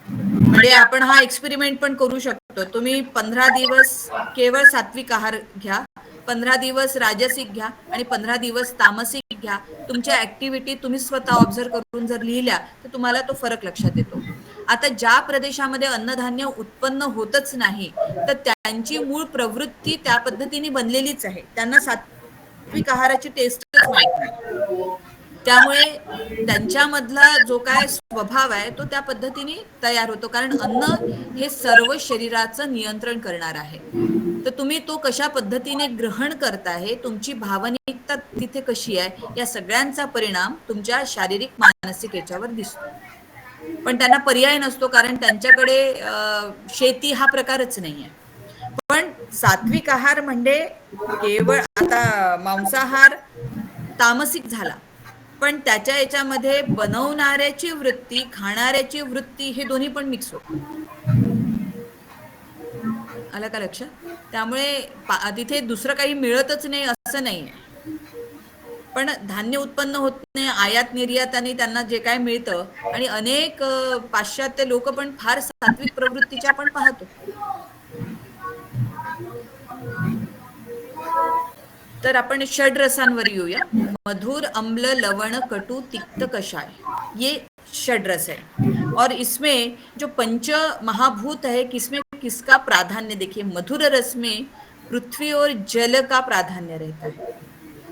म्हणजे आपण हा एक्सपेरिमेंट पण करू शकतो। तुम्ही 15 दिवस केवळ सात्विक आहार घ्या, 15 दिवस राजसिक घ्या आणि 15 दिवस तामसिक घ्या। तुमच्या ऍक्टिव्हिटी तुम्ही स्वतः ऑब्झर्व करून जर लिहिल्या तर तुम्हाला तो फरक लक्षात येतो। आता ज्या प्रदेशामध्ये अन्नधान्य उत्पन्न होतच नाही, तर त्यांची मूळ प्रवृत्ती त्या पद्धतीने बनलेलीच आहे, त्यांना सात्विक आहाराची टेस्टच माहित नाही, त्यामुळे त्यांच्यामधला जो काय स्वभाव आहे तो त्या पद्धतीने तयार होतो। कारण अन्न हे सर्व शरीराचं नियंत्रण करणार आहे। तर तुम्ही तो कशा पद्धतीने ग्रहण करताय, तुमची भावनिकता तिथे कशी आहे, या सगळ्यांचा परिणाम तुमच्या शारीरिक मानसिक याच्यावर दिसतो। पण त्यांना पर्याय नसतो, कारण त्यांच्याकडे शेती हा प्रकारच नाहीये। पण सात्विक आहार म्हणजे केवळ, आता मांसाहार तामसिक झाला, पण त्याच्या याच्यामध्ये बनवणाऱ्याची वृत्ती, खाणाऱ्याची वृत्ती, हे दोन्ही पण मिक्स होतं। आलं का लक्षात? त्यामुळे तिथे दुसरं काही मिळतच नाही असं नाहीये, पण धान्य उत्पन्न होत नाही, आयात निर्याताने त्यांना जे काय मिळतं। आणि अनेक पाश्चात्य लोक पण फार सात्विक प्रवृत्तीच्या आपण पाहतो। तर आपण षड रसांवर येऊया। मधुर, अम्ल, लवण, कटु, तिक्त, कषाय, ये षड्रस है। और इसमें जो पंच महाभूत है, किसमें किसका प्राधान्य देखिए, मधुर रस में पृथ्वी और जल का प्राधान्य रहता है,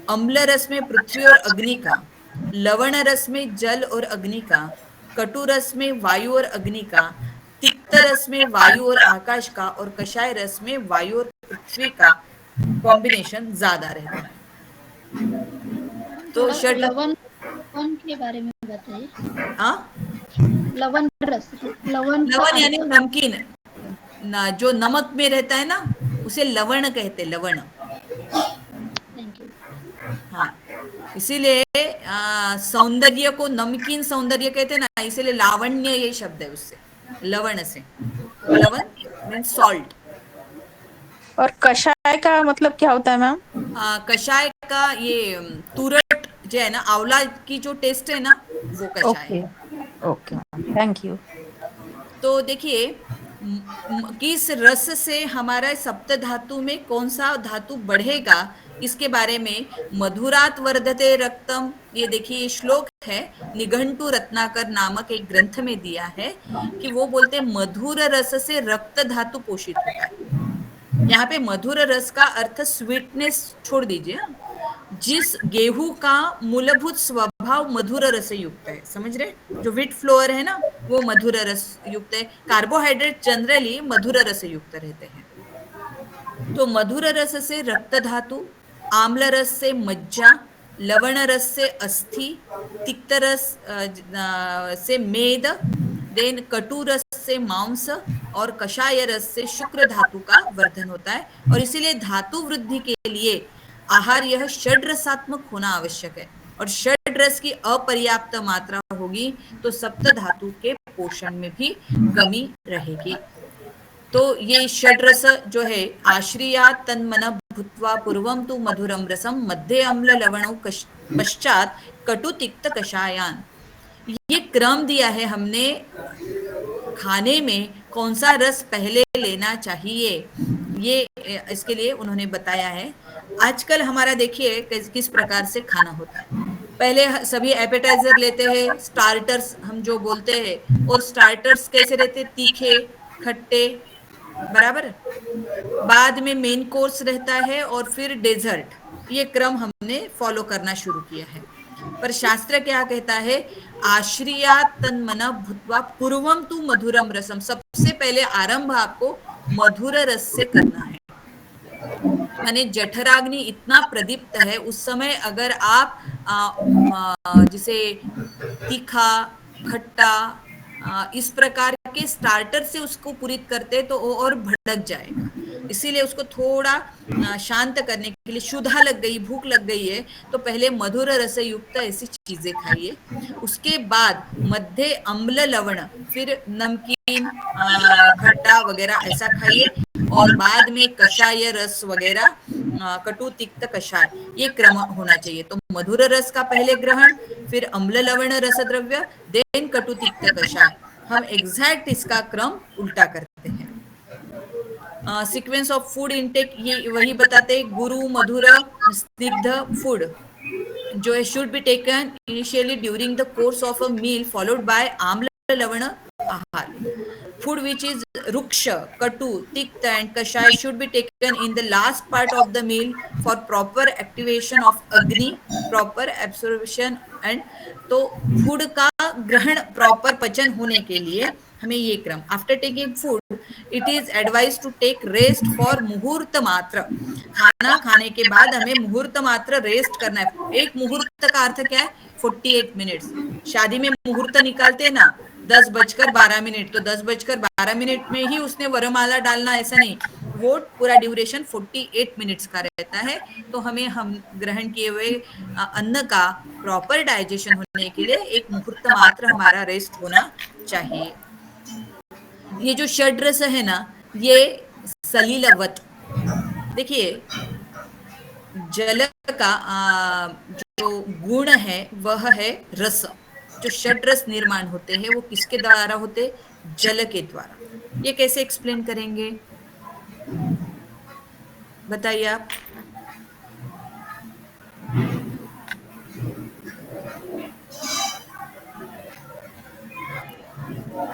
अम्ल रस में पृथ्वी और अग्नि का, लवण रस में जल और अग्नि का, कटु रस में वायु और अग्नि का, तिक्त रस में वायु और आकाश का, और कषाय रस में वायु और पृथ्वी का कॉम्बिनेशन ज्यादा रहता है। तो थोड़ा षड लवण लवण के बारे में बताइए। हाँ, लवण रस, लवण का लवण यानी अर्थ। नमकीन ना, जो नमक में रहता है ना, उसे लवण कहते, लवण। Thank you. हाँ, इसीलिए सौंदर्य को नमकीन सौंदर्य कहते हैं ना, इसीलिए लावण्य ये शब्द है उससे, लवण से। लवण मीन्स सॉल्ट। और कषाय का मतलब क्या होता है मैम? कषाय का ये तुरट जो है ना, आंवला की जो टेस्ट है ना, वो कषाय ओके है। Okay, thank you. तो देखिए, किस रस से हमारा सप्त धातु में कौन सा धातु बढ़ेगा, इसके बारे में मधुरात वर्धते रक्तम, ये देखिए श्लोक है, निघंटु रत्नाकर नामक एक ग्रंथ में दिया है कि वो बोलते मधुर रस से रक्त धातु पोषित होता है। यहाँ पे मधुर रस का अर्थ स्वीटनेस छोड़ दीजिए, जिस गेहूं का मूलभूत स्वभाव मधुर रस युक्त है, समझ रहे, जो व्हीट फ्लोअर है ना, वो मधुर रस युक्त है। कार्बोहाइड्रेट जनरली मधुर रस युक्त रहते हैं। तो मधुर रस से रक्त धातु, आम्ल रस से मज्जा, लवण रस से अस्थि, तिक्त रस से मेद, देन कटु रस से मांस, और कषाय रस से शुक्र धातु का वर्धन होता है। और इसीलिए धातु वृद्धि के लिए आहार यह षड्रसात्मक होना आवश्यक है, और षड्रस की अपर्याप्त मात्रा होगी तो सप्त धातु के पोषण में भी कमी रहेगी। तो ये षड्रस जो है, आश्रिया तन्मन भूत्वा पूर्वम तु मधुरम रसम मध्ये अम्ल लवणों पश्चात कटु तिक्त कषायान, ये क्रम दिया है हमने, खाने में कौन सा रस पहले लेना चाहिए, ये इसके लिए उन्होंने बताया है। आजकल हमारा देखिए किस प्रकार से खाना होता है, पहले सभी एपेटाइजर लेते हैं, स्टार्टर्स हम जो बोलते हैं, और स्टार्टर्स कैसे रहते, तीखे खट्टे, बराबर, बाद में मेन कोर्स रहता है, और फिर डेजर्ट। ये क्रम हमने फॉलो करना शुरू किया है। पर शास्त्र क्या कहता है, आश्रिया तन्मना भूत्वा पूर्वम तु मधुरम रसम, सबसे पहले आरंभ आपको मधुर रस से करना है। माने जठराग्नि इतना प्रदीप्त है, उस समय अगर आप जिसे तीखा खट्टा इस प्रकार के स्टार्टर से उसको पूरित करते तो वो और भड़क जाएगा। इसीलिए उसको थोड़ा शांत करने के लिए, क्षुधा लग गई, भूख लग गई है, तो पहले मधुर रस युक्त ऐसी चीजें खाइए, उसके बाद मध्य अम्ल लवण, फिर नमकीन खट्टा वगैरह ऐसा खाइए, और बाद में कषाय रस वगैरह, कटु तिक्त कषाय, ये क्रम होना चाहिए। तो मधुर रस का पहले ग्रहण, फिर अम्ल लवण रस द्रव्य, देन कटु तिक्त कषाय। हम एग्जैक्ट इसका क्रम उल्टा करते हैं। सीक्वेंस ऑफ फूड इनटेक ये वही बताते, गुरु मधुर स्निग्ध फूड जो है should be taken initially during the course of a meal, followed by आम्ल लवण आहार. Food which is ruksha, katu, tikta and kashai should be taken in the last part of the meal for proper activation of agni, proper absorption and तो food का ग्रहण proper पचन होने के लिए हमें ये क्रम, after taking food it is advise to take rest for मुहूर्त मात्र. खाना खाने के बाद हमें मुहूर्त मात्र रेस्ट करना है. एक मुहूर्त का अर्थ क्या है? 48 मिनट्स. शादी में मुहूर्त निकालते हैं ना 10:12, तो 10:12 में ही उसने वरमाला डालना ऐसा नहीं, वो पूरा ड्यूरेशन 48 मिनट्स का रहता है. तो हमें हम ग्रहण किए हुए अन्न का प्रॉपर डाइजेशन होने के लिए एक मुहूर्त मात्र हमारा रेस्ट होना चाहिए. ये जो षड्रस है ना, ये सलीलवत, देखिए जल का जो गुण है वह है रस. जो षड्रस निर्माण होते हैं वो किसके द्वारा होते? जल के द्वारा. ये कैसे एक्सप्लेन करेंगे बताइए आप.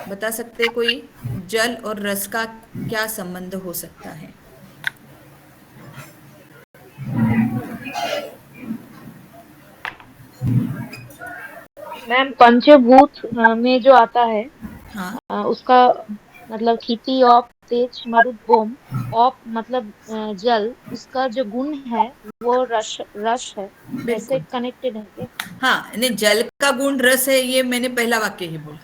बता सकते कोई? जल और रस का क्या संबंध हो सकता है? मैम पंचभूत में जो आता है हाँ, उसका मतलब खेती ऑफ तेज मरुद बोम ऑफ मतलब जल, उसका जो गुण है वो रस रस है, ऐसे बिल्कुल। कनेक्टेड है क्या? हाँ, यानी जल का गुण रस है, ये मैंने पहला वाक्य ही बोला।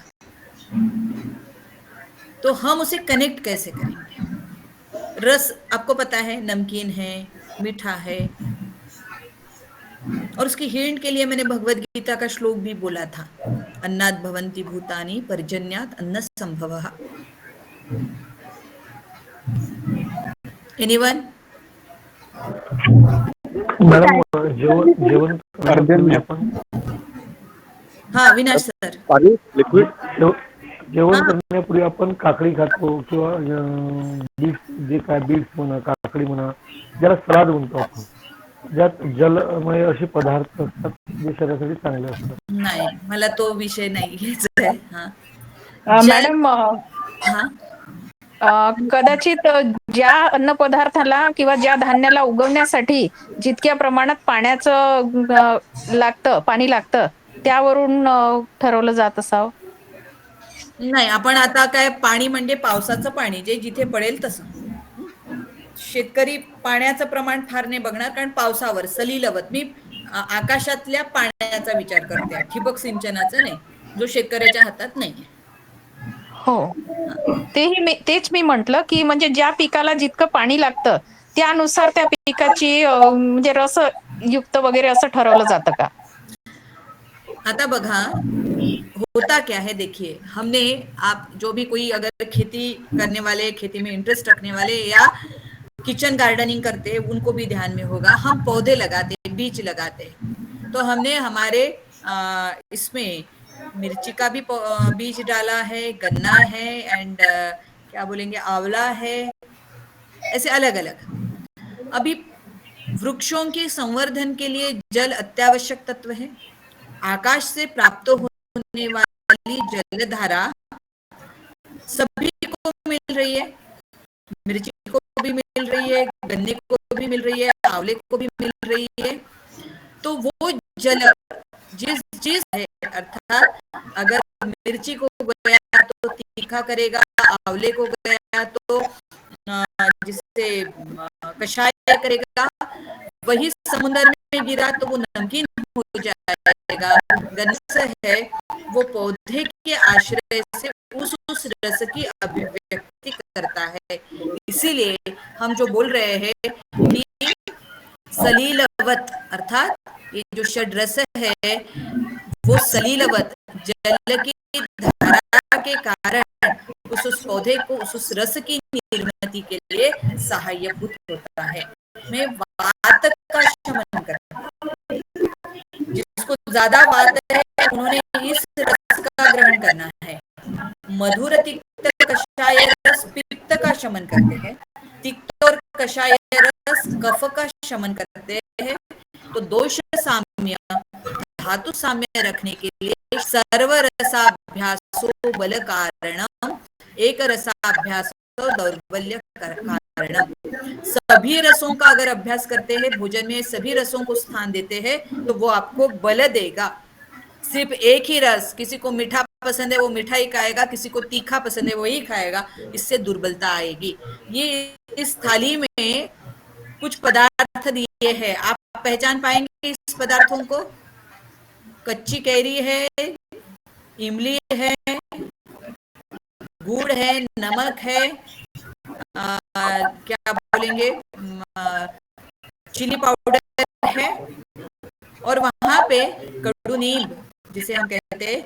तो हम उसे कनेक्ट कैसे करेंगे? रस आपको पता है नमकीन है, मीठा है, और उसकी हिंट के लिए मैंने भगवत गीता का श्लोक भी बोला था, अन्नात् भवन्ति भूतानि पर्जन्यात् अन्न संभवः। एनीवन? मॅडम जेवण करण्यापूर्वी आपण हाँ, विनाश सर। पाणी लिक्विड जेवण हाँ, करण्यापूर्वी आपण काकडी खातो किंवा बीट्स, जे काय बीट्स म्हणा, काकडी म्हणा, ज्याला सलाद म्हणतो आपण, ज्यात जलमय असे पदार्थ असतात जे शरीरासाठी चांगले असतात. नाही, मला तो विषय नाही घ्यायचा आहे. हाँ, जल, मॅडम हाँ, कदाचित ज्या अन्नपदार्थाला किंवा ज्या धान्याला उगवण्यासाठी जितक्या प्रमाणात पाणी लागतं त्यावरून ठरवलं जात असावं. नाही, आपण आता काय, पाणी म्हणजे पावसाचं पाणी जे जिथे पडेल तसं. शेतकरी पाण्याचं प्रमाण फार नाही बघणार, कारण पावसावर सलीलवत, मी आकाशातल्या पाण्याचा विचार करते, ठिबक सिंचनाचा नाही, जो शेतकऱ्याच्या हातात नाहीये. हो, तेच मी म्हंटल की म्हणजे ज्या पिकाला जितकं पाणी लागतं त्यानुसार त्या पिकाची म्हणजे रस युक्त वगैरे असं ठरवलं जातं का? आता बघा, होता क्या है, देखिए, हमने, आप जो भी कोई अगर खेती करने वाले, खेती में इंटरेस्ट रखने वाले या किचन गार्डनिंग करते हैं, उनको भी ध्यान में होगा, हम पौधे लगाते हैं, बीज लगाते हैं। तो हमने हमारे इसमें मिर्ची का भी बीज डाला है, गन्ना है, एंड क्या बोलेंगे, आंवला है, ऐसे अलग अलग। अभी वृक्षों के संवर्धन के लिए जल अत्यावश्यक तत्व है। आकाश से प्राप्त होने वाली जलधारा सभी को मिल रही है, मिर्ची को भी मिल रही है, गन्ने को भी मिल रही है, आंवले को भी मिल रही है। तो वो जल जिस चीज है, अर्थात अगर मिर्ची को गया तो तीखा करेगा, आंवले को गया तो जिससे कषाय करेगा, वही समुद्र में गिरा तो वो नमकीन हो जाएगा। गन्ना है वो पौधे के आश्रय से उस रस की अभिव्यक्ति करता है। इसीलिए हम जो बोल रहे हैं कि सलीलवत, अर्थात ये जो षड रस है वो सलीलवत जल की धारा के कारण उस पौधे को उस रस की निर्मिति के लिए सहायभूत होता है। मैं वात का शमन करता हूं, जिसको ज्यादा वात है उन्होंने इस रस का ग्रहण करना है। मधुर तिक्त कषाय रस पित्त का शमन करते हैं, तिक्त और कषाय रस कफ का शमन करते हैं। तो दोष साम्य, धातु साम्य रखने के लिए सर्व रसाभ्यासो बल कारणम, एक रसाभ्यासो दौर्बल्य कारणम। सभी रसों का अगर अभ्यास करते हैं, भोजन में सभी रसों को स्थान देते हैं, तो वो आपको बल देगा। सिर्फ एक ही रस, किसी को मीठा पसंद है वो मीठा ही खाएगा, किसी को तीखा पसंद है वही खाएगा, इससे दुर्बलता आएगी। ये इस थाली में कुछ पदार्थ दिए हैं, आप पहचान पाएंगे इस पदार्थों को? कच्ची कैरी है, इमली है, गुड़ है, नमक है, क्या बोलेंगे, चिली पाउडर है, और वहां पे कड़ू नीम जिसे हम कहते हैं,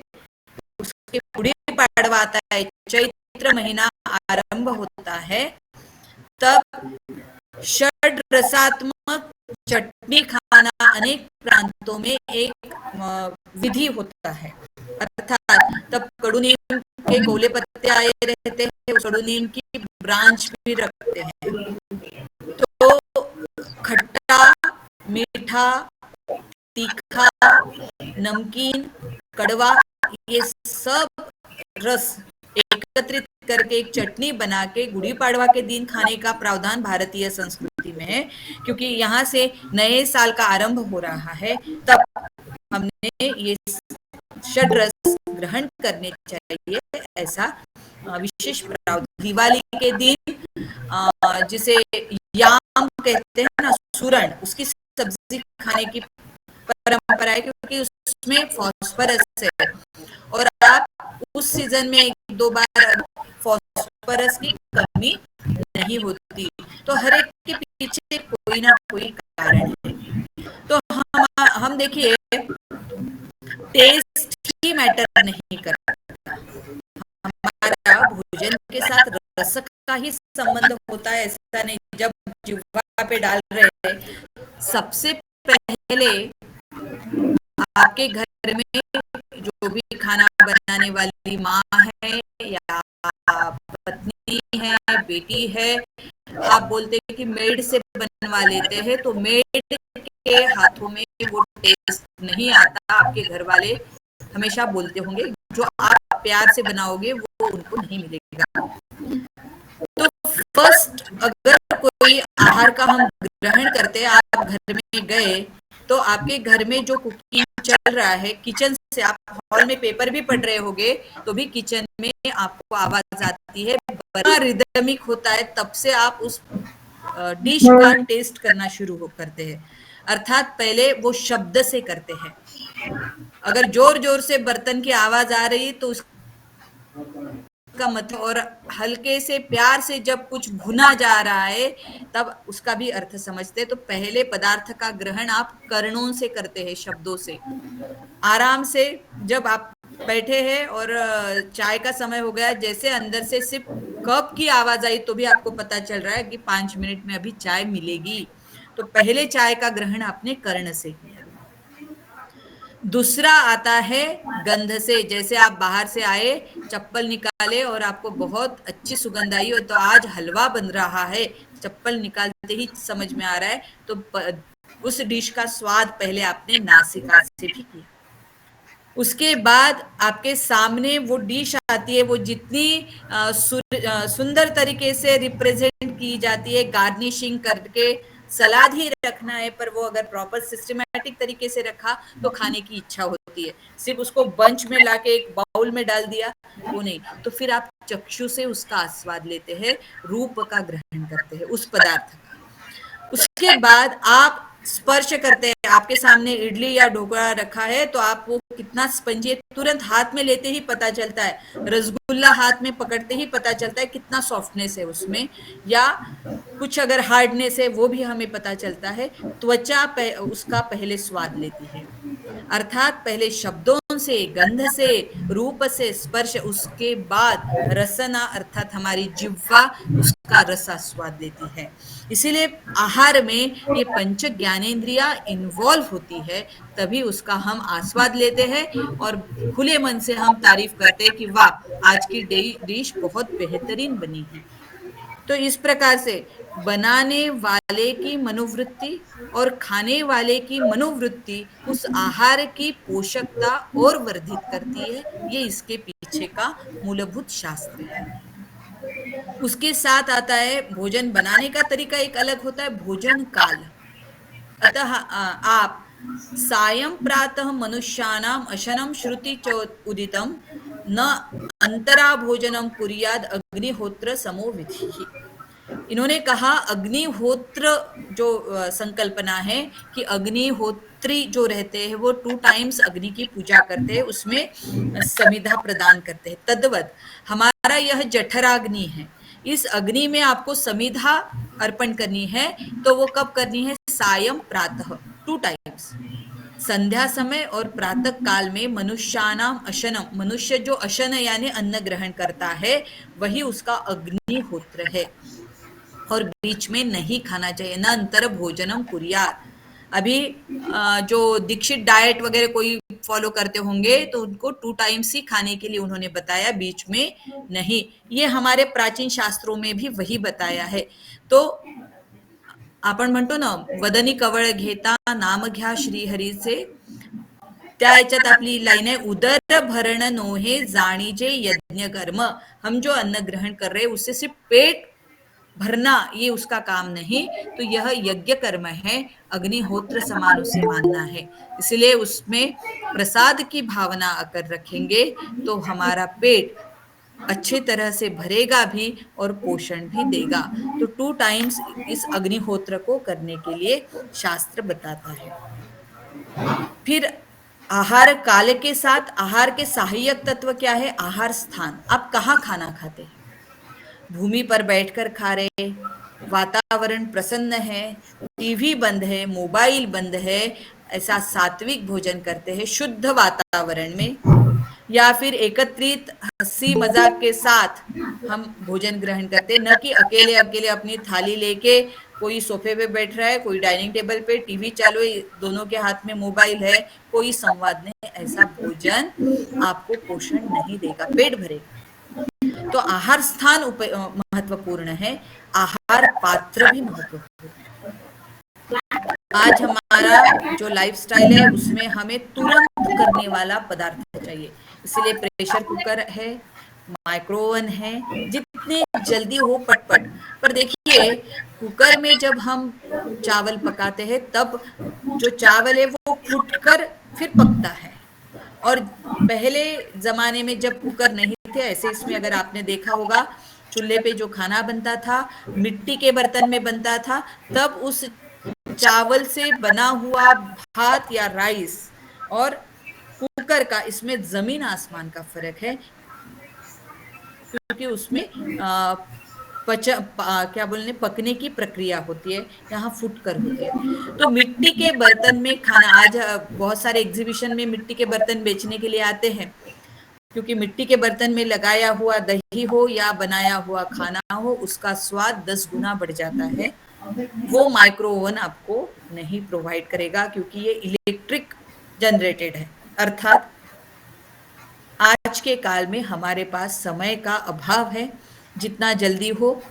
उसके गुड़ी पाड़वा आता है। चैत्र महीना आरंभ होता है, तब षड रसात्मक चटनी खाना अनेक प्रांतों में एक विधि होता है। अर्थात तब कड़ू नीम के गोले पत्ते आए रहते हैं, कड़ू नीम की ब्रांच भी रखते हैं। तो खट्टा, मीठा, तीखा, नमकीन, कड़वा, ये सब रस एक एकत्रित करके एक चटनी बना के गुड़ी पाड़वा के दिन खाने का प्रावधान भारतीय संस्कृति में है, क्योंकि यहाँ से नए साल का आरंभ हो रहा है। तब हमने ये षड्रस ग्रहण करने चाहिए, ऐसा विशेष प्रावधान। दिवाली के दिन जिसे याम कहते हैं ना, सूरण, उसकी सब्जी खाने की परंपरा है, क्योंकि उसमें फॉस्फोरस है और आप उस सीजन में 1-2 बार फॉस्फोरस की कमी नहीं होती। तो हर एक के पीछे कोई ना कोई कारण है। तो हम देखिए, टेस्ट ही मैटर नहीं करता, हमारा भोजन के साथ रस का ही संबंध होता है, ऐसा नहीं। जब जिह्वा पे डाल रहे हैं, सबसे पहले आपके घर में जो भी खाना बनाने वाली माँ है या पत्नी है, बेटी है, आप बोलते हैं कि मेड से बनवा लेते हैं, तो मेड के हाथों में वो टेस्ट नहीं आता। आपके घर वाले हमेशा बोलते होंगे जो आप प्यार से बनाओगे वो उनको नहीं मिलेगा। तो फर्स्ट, अगर कोई आहार का हम ग्रहण करते हैं, आप घर में गए तो आपके घर में जो कुकिंग चल रहा है, किचन से आप हॉल में पेपर भी पढ़ रहे होंगे तो भी किचन में आपको आवाज आती है, बड़ा रिदमिक होता है, तब से आप उस डिश का टेस्ट करना शुरू करते हैं। अर्थात पहले वो शब्द से करते हैं। अगर जोर जोर से बर्तन की आवाज आ रही तो उसका मतलब, और हल्के से प्यार से जब कुछ भुना जा रहा है तब उसका भी अर्थ समझते हैं। तो पहले पदार्थ का ग्रहण आप कर्णों से करते हैं, शब्दों से। आराम से जब आप बैठे हैं और चाय का समय हो गया, जैसे अंदर से सिर्फ कप की आवाज आई तो भी आपको पता चल रहा है कि 5 मिनट में अभी चाय मिलेगी। तो पहले चाय का ग्रहण आपने कर्ण से किया। दूसरा आता है गंध से। जैसे आप बाहर से आए, चप्पल निकाले और आपको बहुत अच्छी सुगंध आई हो, तो आज हलवा बन रहा है, चप्पल निकालते ही समझ में आ रहा है, तो उस डिश का स्वाद पहले आपने नासिका से भी किया। उसके बाद आपके सामने वो डिश आती है, वो जितनी सुंदर तरीके से रिप्रेजेंट की जाती है, गार्निशिंग करके, सलाद ही रखना है, पर वो अगर प्रॉपर सिस्टमैटिक तरीके से रखा तो खाने की इच्छा होती है। सिर्फ उसको बंच में लाके एक बाउल में डाल दिया, वो नहीं। तो फिर आप चक्षु से उसका आस्वाद लेते हैं, रूप का ग्रहण करते हैं उस पदार्थ का। उसके बाद आप स्पर्श करते हैं। आपके सामने इडली या ढोकला रखा है तो आप वो कितना स्पंजी है, तुरंत हाथ में लेते ही पता चलता है। रसगुल्ला हाथ में पकड़ते ही पता चलता है कितना सॉफ्टनेस है उसमें, या कुछ अगर हार्डनेस है वो भी हमें पता चलता है। त्वचा उसका पहले स्वाद लेती है, अर्थात पहले शब्दों से, गंध से, रूप से, स्पर्श, उसके बाद रसना अर्थात हमारी जिह्वा उसका रसास्वाद लेती है। इसीलिए आहार में ये पंच ज्ञानेंद्रिया इन्वॉल्व होती है, तभी उसका हम आस्वाद लेते हैं और खुले मन से हम तारीफ करते हैं कि वाह, आज की डिश बहुत बेहतरीन बनी है। तो इस प्रकार से बनाने वाले की मनोवृत्ति और खाने वाले की मनोवृत्ति उस आहार की पोषकता और वर्धित करती है। ये इसके पीछे का मूलभूत शास्त्र है। उसके साथ आता है भोजन बनाने का तरीका एक अलग होता है, भोजन काल। अतः आप सायं प्रातः मनुष्याणाम अशनम श्रुति चोदितम न अंतरा भोजनम कुर्याद अग्निहोत्र समो विधि। इन्होंने कहा अग्निहोत्र जो संकल्पना है कि अग्निहोत्री जो रहते हैं वो 2 टाइम्स अग्नि की पूजा करते हैं, उसमें समिधा प्रदान करते हैं। तद्वत हमारा यह जठराग्नि है, इस अग्नि में आपको समिधा अर्पण करनी है। तो वो कब करनी है? सायं प्रातः 2 टाइम्स, संध्या समय और प्रातः काल में। मनुष्यानाम अशनम, मनुष्य जो अशन यानी अन्न ग्रहण करता है वही उसका अग्निहोत्र है, और बीच में नहीं खाना चाहिए। न अंतर भोजनम कुर्यात। अभी जो दीक्षित डाइट वगैरह कोई फॉलो करते होंगे तो उनको 2 टाइम्स ही खाने के लिए उन्होंने बताया, बीच में नहीं। ये हमारे प्राचीन शास्त्रों में भी वही बताया है। तो आपण म्हणतो ना, वदनी कवळ घेता नाम घ्या श्रीहरीचे, त्या याच्यात आपली लाईन आहे, उदर भरण नोहे जाणीजे यज्ञ यज्ञ कर्म, हम जो अन्न ग्रहण कर रहे हैं उससे सिर्फ पेट भरना ये उसका काम नहीं, तो यह यज्ञ कर्म है, अग्निहोत्र समान उसे मानना है। इसलिए उसमें प्रसाद की भावना अगर रखेंगे तो हमारा पेट अच्छे तरह से भरेगा भी और पोषण भी देगा। तो 2 टाइम्स इस अग्निहोत्र को करने के लिए शास्त्र बताता है। फिर आहार काल के साथ आहार के सहायक तत्व क्या है? आहार स्थान। आप कहाँ खाना खाते हैं? भूमि पर बैठकर खा रहे, वातावरण प्रसन्न है, टीवी बंद है, मोबाइल बंद है, ऐसा सात्विक भोजन करते हैं शुद्ध वातावरण में, या फिर एकत्रित हंसी मजाक के साथ हम भोजन ग्रहण करते हैं, न कि अकेले अकेले अपनी थाली लेके कोई सोफे पे बैठ रहा है, कोई डाइनिंग टेबल पे टीवी चालू है, दोनों के हाथ में मोबाइल है, कोई संवाद नहीं। ऐसा भोजन आपको पोषण नहीं देगा, पेट भरेगा। तो आहार स्थान महत्वपूर्ण है, आहार पात्र भी महत्वपूर्ण है। आज हमारा जो लाइफस्टाइल है उसमें हमें तुरंत करने वाला पदार्थ चाहिए, इसलिए प्रेशर कुकर है, माइक्रोवन है, जितने जल्दी हो पटपट। पर देखिए कुकर में जब हम चावल पकाते हैं तब जो चावल है वो फूटकर फिर पकता है, और पहले जमाने में जब कुकर नहीं थे, ऐसे इसमें अगर आपने देखा होगा चूल्हे पे जो खाना बनता था मिट्टी के बर्तन में बनता था, तब उस चावल से बना हुआ भात या राइस और कुकर का, इसमें जमीन आसमान का फर्क है, क्योंकि उसमें क्या बोलने पकने की प्रक्रिया होती है, यहाँ फुटकर होती है। तो मिट्टी के बर्तन में खाना, आज बहुत सारे एग्जीबिशन में मिट्टी के बर्तन बेचने के लिए आते हैं, क्योंकि मिट्टी के बर्तन में लगाया हुआ दही हो या बनाया हुआ खाना हो, उसका स्वाद 10 गुना बढ़ जाता है। वो माइक्रो ओवन आपको नहीं प्रोवाइड करेगा, क्योंकि ये इलेक्ट्रिक जनरेटेड है। अर्थात आज के काल में हमारे पास समय का अभाव है, जितना जल्दी हो।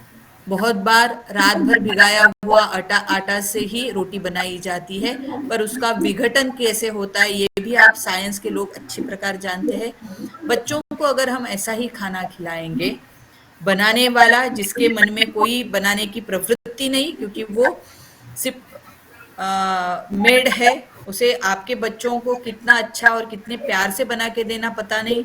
बहुत बार रात भर भिगाया हुआ आटा से ही रोटी बनाई जाती है, पर उसका विघटन कैसे होता है ये भी आप साइंस के लोग अच्छी प्रकार जानते हैं। बच्चों को अगर हम ऐसा ही खाना खिलाएंगे, बनाने वाला जिसके मन में कोई बनाने की प्रवृत्ति नहीं, क्योंकि वो सिर्फ मेड है, उसे आपके बच्चों को कितना अच्छा और कितने प्यार से बना के देना पता नहीं,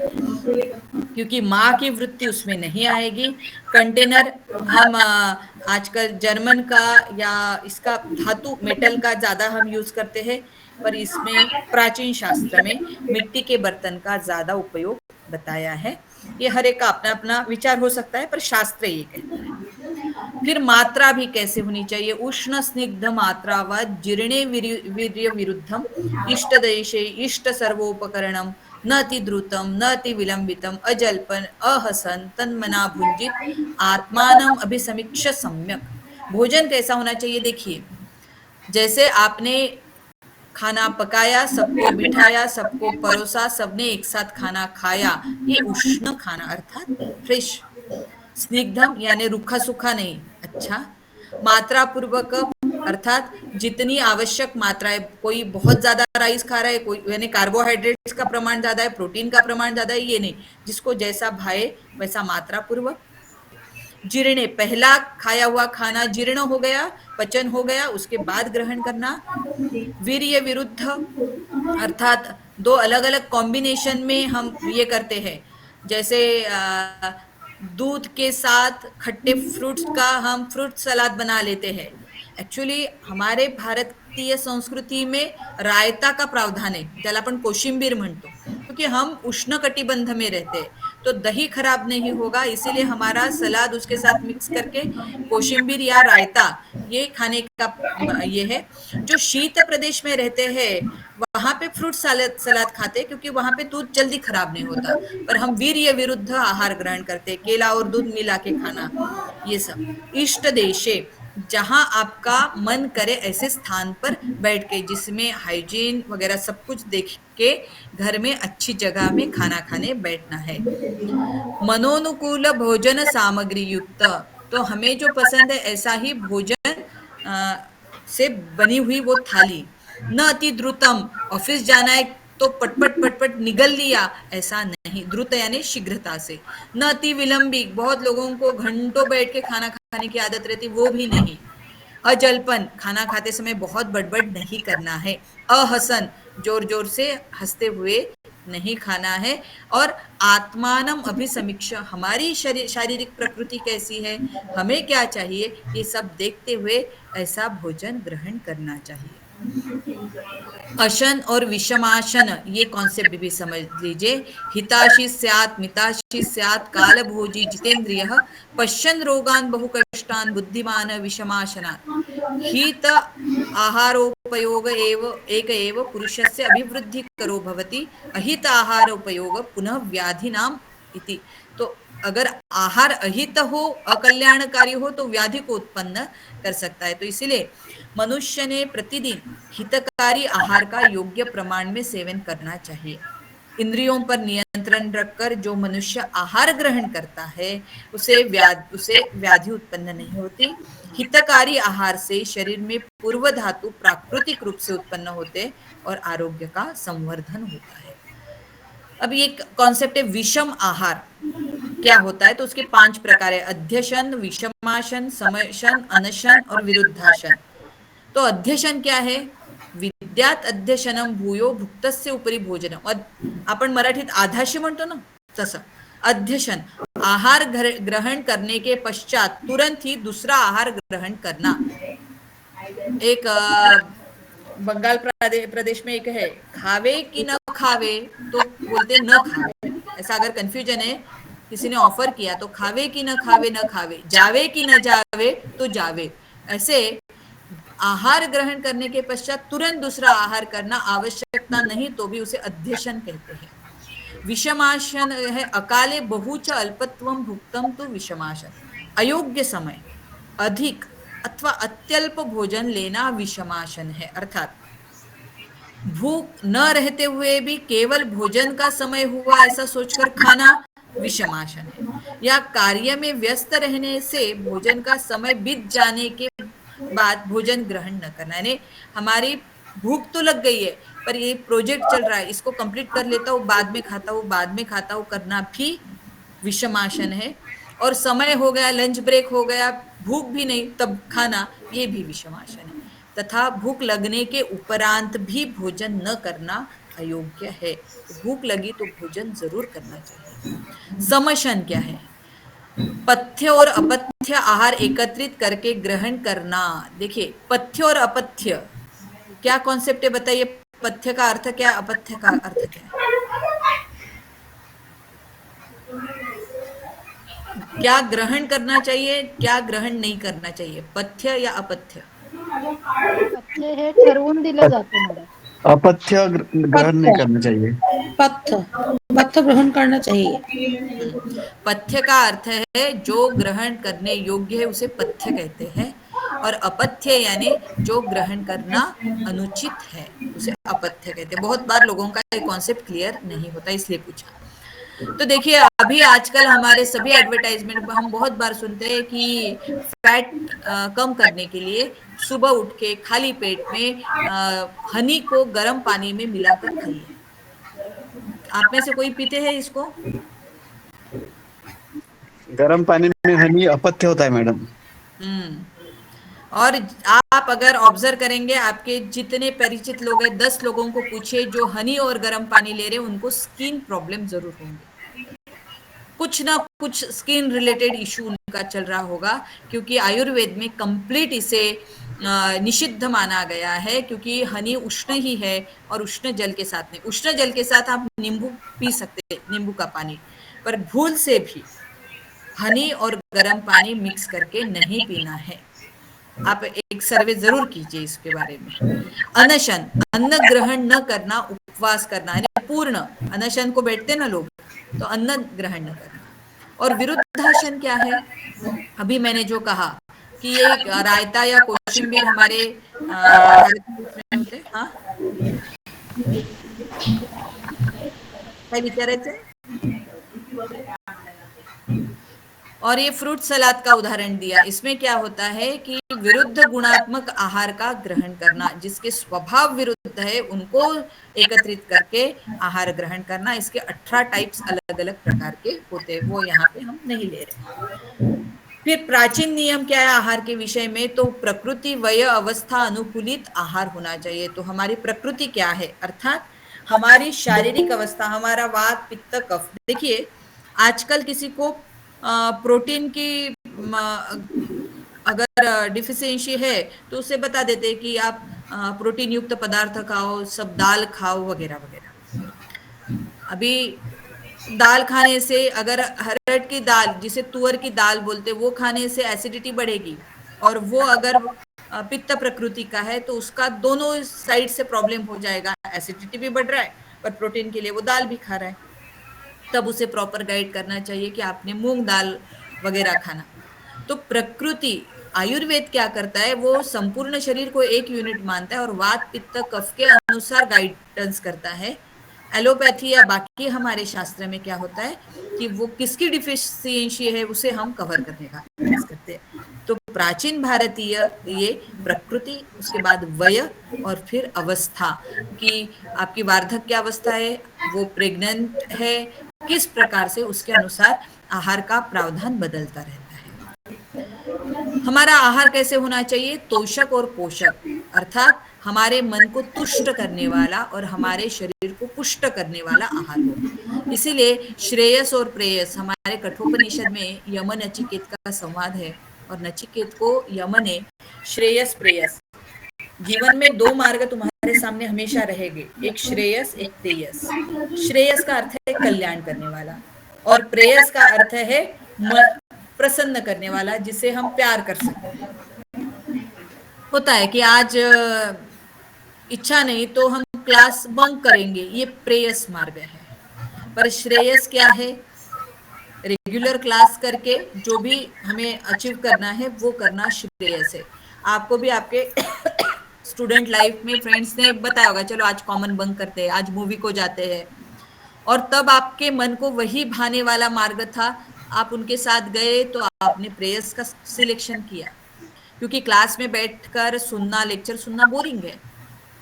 क्योंकि माँ की वृत्ति उसमें नहीं आएगी। कंटेनर हम आजकल जर्मन का या इसका धातु मेटल का ज्यादा हम यूज करते हैं, पर इसमें प्राचीन शास्त्र में मिट्टी के बर्तन का ज्यादा उपयोग बताया है। ये हर एक का अपना अपना विचार हो सकता है, पर शास्त्र ये कहता है। फिर मात्रा भी कैसे होनी चाहिए? उष्ण स्निग्ध मात्रा व जीर्णे वीर्य विरुद्धम इष्ट देशे इष्ट सर्वोपकरणम न अति द्रुतम न अति विलंबितम अजल्पन अहसन तन्मना भुंजित आत्मानम अभिसमीक्ष सम्यक। भोजन कैसा होना चाहिए? देखिए, जैसे आपने खाना पकाया, सबको बिठाया, सबको परोसा, सबने एक साथ खाना खाया, ये उष्ण खाना अर्थात फ्रेश। स्निग्धम यानी रूखा सूखा नहीं, अच्छा मात्रा पूर्वक अर्थात जितनी आवश्यक मात्रा है। कोई बहुत ज्यादा राइस खा रहा है, कोई यानी कार्बोहाइड्रेट्स का प्रमाण ज्यादा है, प्रोटीन का प्रमाण ज्यादा है, ये नहीं, जिसको जैसा भाए वैसा मात्रा पूर्वक। जीर्णे, पहला खाया हुआ खाना जीर्ण हो गया, पचन हो गया, उसके बाद ग्रहण करना। वीर्य विरुद्ध अर्थात दो अलग अलग कॉम्बिनेशन में हम ये करते हैं, जैसे दूध के साथ खट्टे फ्रूट्स का हम फ्रूट सलाद बना लेते हैं। एक्चुअली हमारे भारतीय संस्कृती में रायता का प्रावधान है, ज्याला आपण कोशिंबीर म्हणतो, क्योंकि हम उष्ण कटिबंध में रहते हैं, तो दही खराब नहीं होगा, इसीलिए हमारा सलाद उसके साथ मिक्स करके कोशिंबीर या रायता ये खाने का ये है। जो शीत प्रदेश में रहते हैं वहां पे फ्रूट सलाद खाते, क्योंकि वहां पे दूध जल्दी खराब नहीं होता, पर हम वीर्य विरुद्ध आहार ग्रहण करते, केला और दूध मिला के खाना, ये सब। इष्ट देशे, जहां आपका मन करे ऐसे स्थान पर बैठ के, जिसमें हाइजीन वगैरह सब कुछ देख के घर में अच्छी जगह में खाना खाने बैठना है। मनोनुकूल भोजन सामग्री युक्त, तो हमें जो पसंद है ऐसा ही भोजन से बनी हुई वो थाली। न अति द्रुतम, ऑफिस जाना है तो पटपट पटपट निगल लिया, ऐसा नहीं। द्रुत यानी शीघ्रता से, न अति विलंबी, बहुत लोगों को घंटों बैठ के खाना खाने की आदत रहती, वो भी नहीं। अजल्पन, खाना खाते समय बहुत बड़बड़ नहीं करना है। अहसन, जोर जोर से हंसते हुए नहीं खाना है। और आत्मानम अभिसमीक्षा, हमारी शारीरिक प्रकृति कैसी है, हमें क्या चाहिए, ये सब देखते हुए ऐसा भोजन ग्रहण करना चाहिए। अशन और विषमाशन, ये कॉन्सेप्ट भी समझ लीजिए। हिताशी स्यात् मिताशी स्यात् कालभोजी जितेंद्रियः पश्यन् रोगान् बहुकष्टान् बुद्धिमान् विषमाशनात्। हित आहारोपयोग एक एव पुरुषस्य अभिवृद्धि करो भवति, अहित आहारोपयोग पुनः व्याधिनाम इति। तो अगर आहार अहित हो, अकल्याणकारी हो, तो व्याधि को उत्पन्न कर सकता है। तो इसीलिए मनुष्य ने प्रतिदिन हितकारी आहार का योग्य प्रमाण में सेवन करना चाहिए। इंद्रियों पर नियंत्रण रखकर जो मनुष्य आहार ग्रहण करता है उसे व्याधि उत्पन्न नहीं होती। हितकारी आहार से शरीर में पूर्व धातु प्राकृतिक रूप से उत्पन्न होते और आरोग्य का संवर्धन होता है। अब ये कॉन्सेप्ट है विषम आहार क्या होता है, तो उसके 5 प्रकार है। अध्यशन, विषमाशन, समशन, अनशन और विरुद्धाशन। तो अध्यशन क्या है? विद्यात अध्यशनम भूयो भुक्तस्य उपरी भोजनम। आपण मराठीत आधाशी म्हणतो ना, तसं अध्यशन, आहार ग्रहण करने के पश्चात तुरंत ही दूसरा आहार ग्रहण करना। एक बंगाल प्रदेश में एक है, खावे कि न खावे, तो बोलते न खावे। ऐसा अगर कंफ्यूजन है, किसी ने ऑफर किया तो खावे कि न खावे, न खावे, जावे कि न जावे, तो जावे। ऐसे आहार ग्रहण करने के पश्चात तुरंत दूसरा आहार करना, आवश्यकता नहीं तो भी उसे अध्यशन कहते हैं। विषमाशन है अकाले बहुच अल्पत्वम भुक्तम तो विषमाशन। अयोग्य समय, अधिक अथवा अत्यल्प भोजन लेना विषमाशन है। अर्थात भूख न रहते हुए भी केवल भोजन का समय हुआ ऐसा सोचकर खाना विषमाशन है। या कार्य में व्यस्त रहने से भोजन का समय बीत जाने के बाद भोजन ग्रहण न करना, यानी हमारी भूख तो लग गई है पर ये प्रोजेक्ट चल रहा है, इसको कंप्लीट कर लेता हूँ, बाद में खाता हूँ करना भी विषमाशन है। और समय हो गया, लंच ब्रेक हो गया, भूख भी नहीं तब खाना, ये भी विषमाशन है। तथा भूख लगने के उपरांत भी भोजन न करना अयोग्य है। भूख लगी तो भोजन जरूर करना चाहिए। समशन क्या है? पथ्य और अपथ्य आहार एकत्रित करके ग्रहण करना। देखिए, पथ्य और अपथ्य क्या कॉन्सेप्ट है, बताइए। पथ्य का अर्थ क्या, अपथ्य का अर्थ क्या है? क्या ग्रहण करना चाहिए, क्या ग्रहण नहीं करना चाहिए, पथ्य या अपथ्य? पथ्य हे ठरवून दिलं जातं मॅडम. अपथ्य ग्रहण नहीं करना चाहिए. पथ्य ग्रहण करना चाहिए। पथ्य का अर्थ है जो ग्रहण करने योग्य है उसे पथ्य कहते हैं, और अपथ्य यानी जो ग्रहण करना अनुचित है उसे अपथ्य कहते हैं। बहुत बार लोगों का ये कॉन्सेप्ट क्लियर नहीं होता, इसलिए पूछा। तो देखिए, अभी आजकल हमारे सभी एडवर्टाइजमेंट में हम बहुत बार सुनते हैं कि फैट कम करने के लिए सुबह उठ के खाली पेट में हनी को गर्म पानी में मिलाकर खाइए। आप में से कोई पीते हैं इसको? गर्म पानी में हनी अपथ्य होता है मैडम। और आप अगर ऑब्जर्व करेंगे, आपके जितने परिचित लोग हैं, 10 लोगों को पूछे जो हनी और गर्म पानी ले रहे हैं, उनको स्किन प्रॉब्लम जरूर होंगे। कुछ ना कुछ स्किन रिलेटेड इशू उनका चल रहा होगा, क्योंकि आयुर्वेद में कंप्लीट इसे निषिद्ध माना गया है, क्योंकि हनी उष्ण ही है और उष्ण जल के साथ नहीं। उष्ण जल के साथ आप नींबू पी सकते हैं, नींबू का पानी, पर भूल से भी हनी और गर्म पानी मिक्स करके नहीं पीना है। आप एक सर्वे जरूर कीजिए इसके बारे में। अनशन, अन्न ग्रहण न करना, उपवास करना, यानी पूर्ण अनशन को बैठते ना लोग, तो अन्न ग्रहण न करना। और विरुद्धाशन क्या है? अभी मैंने जो कहा कि ये रायता या कोशिम्बीर हमारे होते, हाँ काय विचारायचंय? और ये फ्रूट सलाद का उदाहरण दिया। इसमें क्या होता है कि विरुद्ध गुणात्मक आहार का ग्रहण करना, जिसके स्वभाव विरुद्ध है उनको एकत्रित करके आहार ग्रहण करना। इसके 18 टाइप्स अलग अलग प्रकार के होते हैं, वो यहाँ पे हम नहीं ले रहे। फिर प्राचीन नियम क्या है आहार के विषय में, तो प्रकृति वय अवस्था अनुकूलित आहार होना चाहिए। तो हमारी प्रकृति क्या है, अर्थात हमारी शारीरिक अवस्था, हमारा वात पित्त कफ। देखिए आजकल किसी को प्रोटीन की अगर डिफिशियंसी है तो उसे बता देते हैं कि आप प्रोटीन युक्त पदार्थ खाओ, सब दाल खाओ वगैरह वगैरह। अभी दाल खाने से, अगर हरड़ की दाल जिसे तुअर की दाल बोलते, वो खाने से एसिडिटी बढ़ेगी, और वो अगर पित्त प्रकृति का है तो उसका दोनों साइड से प्रॉब्लम हो जाएगा। एसिडिटी भी बढ़ रहा है पर प्रोटीन के लिए वो दाल भी खा रहा है, तब उसे प्रॉपर गाइड करना चाहिए कि आपने मूंग दाल वगैरह खाना। तो प्रकृति, आयुर्वेद क्या करता है, वो संपूर्ण शरीर को एक यूनिट मानता है और वात पित्त कफ के अनुसार गाइडेंस करता है। एलोपैथी या बाकी हमारे शास्त्र में क्या होता है कि वो किसकी डिफिशियंसी है उसे हम कवर करने का प्रयास करते हैं। तो प्राचीन भारतीय ये प्रकृति, उसके बाद वय और फिर अवस्था, कि आपकी वार्धक्य अवस्था है, वो प्रेग्नेंट है, किस प्रकार से उसके अनुसार आहार का प्रावधान बदलता रहता है। हमारा आहार कैसे होना चाहिए, तोषक और पोषक, अर्थात हमारे मन को तुष्ट करने वाला और हमारे शरीर को पुष्ट करने वाला आहार हो। इसीलिए श्रेयस और प्रेयस, हमारे कठोपनिषद में यम नचिकेत का संवाद है, और नचिकेत को यम ने श्रेयस प्रेयस, जीवन में 2 मार्ग तुम्हारे सामने हमेशा रहेंगे, एक श्रेयस एक प्रेयस। श्रेयस का अर्थ है कल्याण करने वाला, और प्रेयस का अर्थ है प्रसन्न करने वाला, जिसे हम प्यार कर सकते हैं। होता है कि आज इच्छा नहीं तो हम क्लास बंक करेंगे, ये प्रेयस मार्ग है। पर श्रेयस क्या है, रेगुलर क्लास करके जो भी हमें अचीव करना है वो करना श्रेयस है। आपको भी आपके स्टूडेंट लाइफ में फ्रेंड्स ने बताया होगा, चलो आज कॉमन बंक करते हैं, आज मूवी को जाते हैं, और तब आपके मन को वही भाने वाला मार्ग था, आप उनके साथ गए तो आपने प्रेयस का सिलेक्शन किया, क्योंकि क्लास में बैठकर सुनना, लेक्चर सुनना बोरिंग है।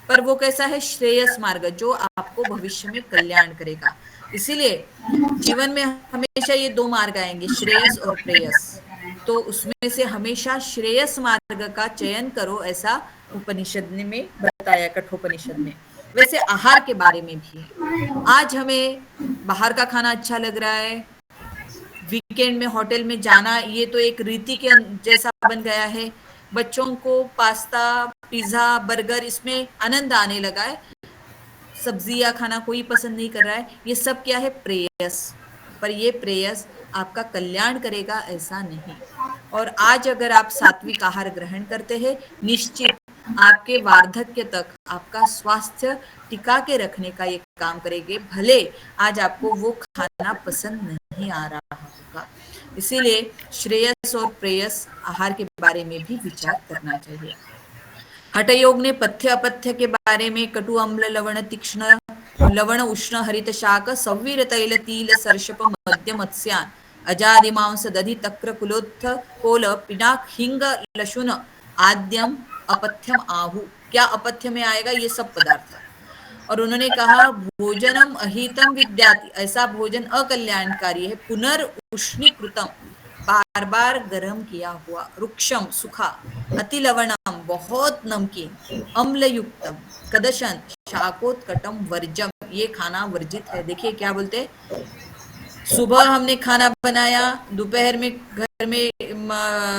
पर वो कैसा है, श्रेयस मार्ग, जो आपको भविष्य में कल्याण करेगा। इसीलिए जीवन में हमेशा ये 2 मार्ग आएंगे, श्रेयस और प्रेयस। तो उसमें से हमेशा श्रेयस मार्ग का चयन करो, ऐसा उपनिषद ने में बताया, कठोपनिषद में। वैसे आहार के बारे में भी, आज हमें बाहर का खाना अच्छा लग रहा है, वीकेंड में होटल में जाना ये तो एक रीति के जैसा बन गया है। बच्चों को पास्ता, पिज्जा, बर्गर, इसमें आनंद आने लगा है, सब्जियां खाना कोई पसंद नहीं कर रहा है। ये सब क्या है, प्रेयस। पर ये प्रेयस आपका कल्याण करेगा ऐसा नहीं। और आज अगर आप सात्विक आहार ग्रहण करते हैं, निश्चित आपके वार्धक्य तक आपका स्वास्थ्य टिका के रखने का ये काम करेंगे, भले आज आपको वो खाना पसंद नहीं आ रहा होगा। इसीलिए श्रेयस और प्रेयस आहार के बारे में भी विचार करना चाहिए। हठयोग ने पथ्य अपथ्य के बारे में कटु अम्ल लवण तीक्ष्ण लवण उष्ण हरित शाक सवीर तैल तिल सर्षप मध्य मत्स्यान अजादि मांस दधि तक्र कुलोत्थ कोल पिनाक हिंग लशुन आद्यम अपथ्यम आहु। क्या अपथ्य में आएगा, ये सब पदार्थ। और उन्होंने कहा भोजनम अहितम विद्याति, ऐसा भोजन अकल्याणकारी है, पुनर्उष्णीकृतम, बार बार गर्म किया हुआ, रुक्षम सूखा, अति लवणम बहुत नमकीन, अम्लयुक्तम, कदशन शाकोत्कटम वर्जम, ये खाना वर्जित है। देखिए क्या बोलते, सुबह हमने खाना बनाया, दोपहर में घर में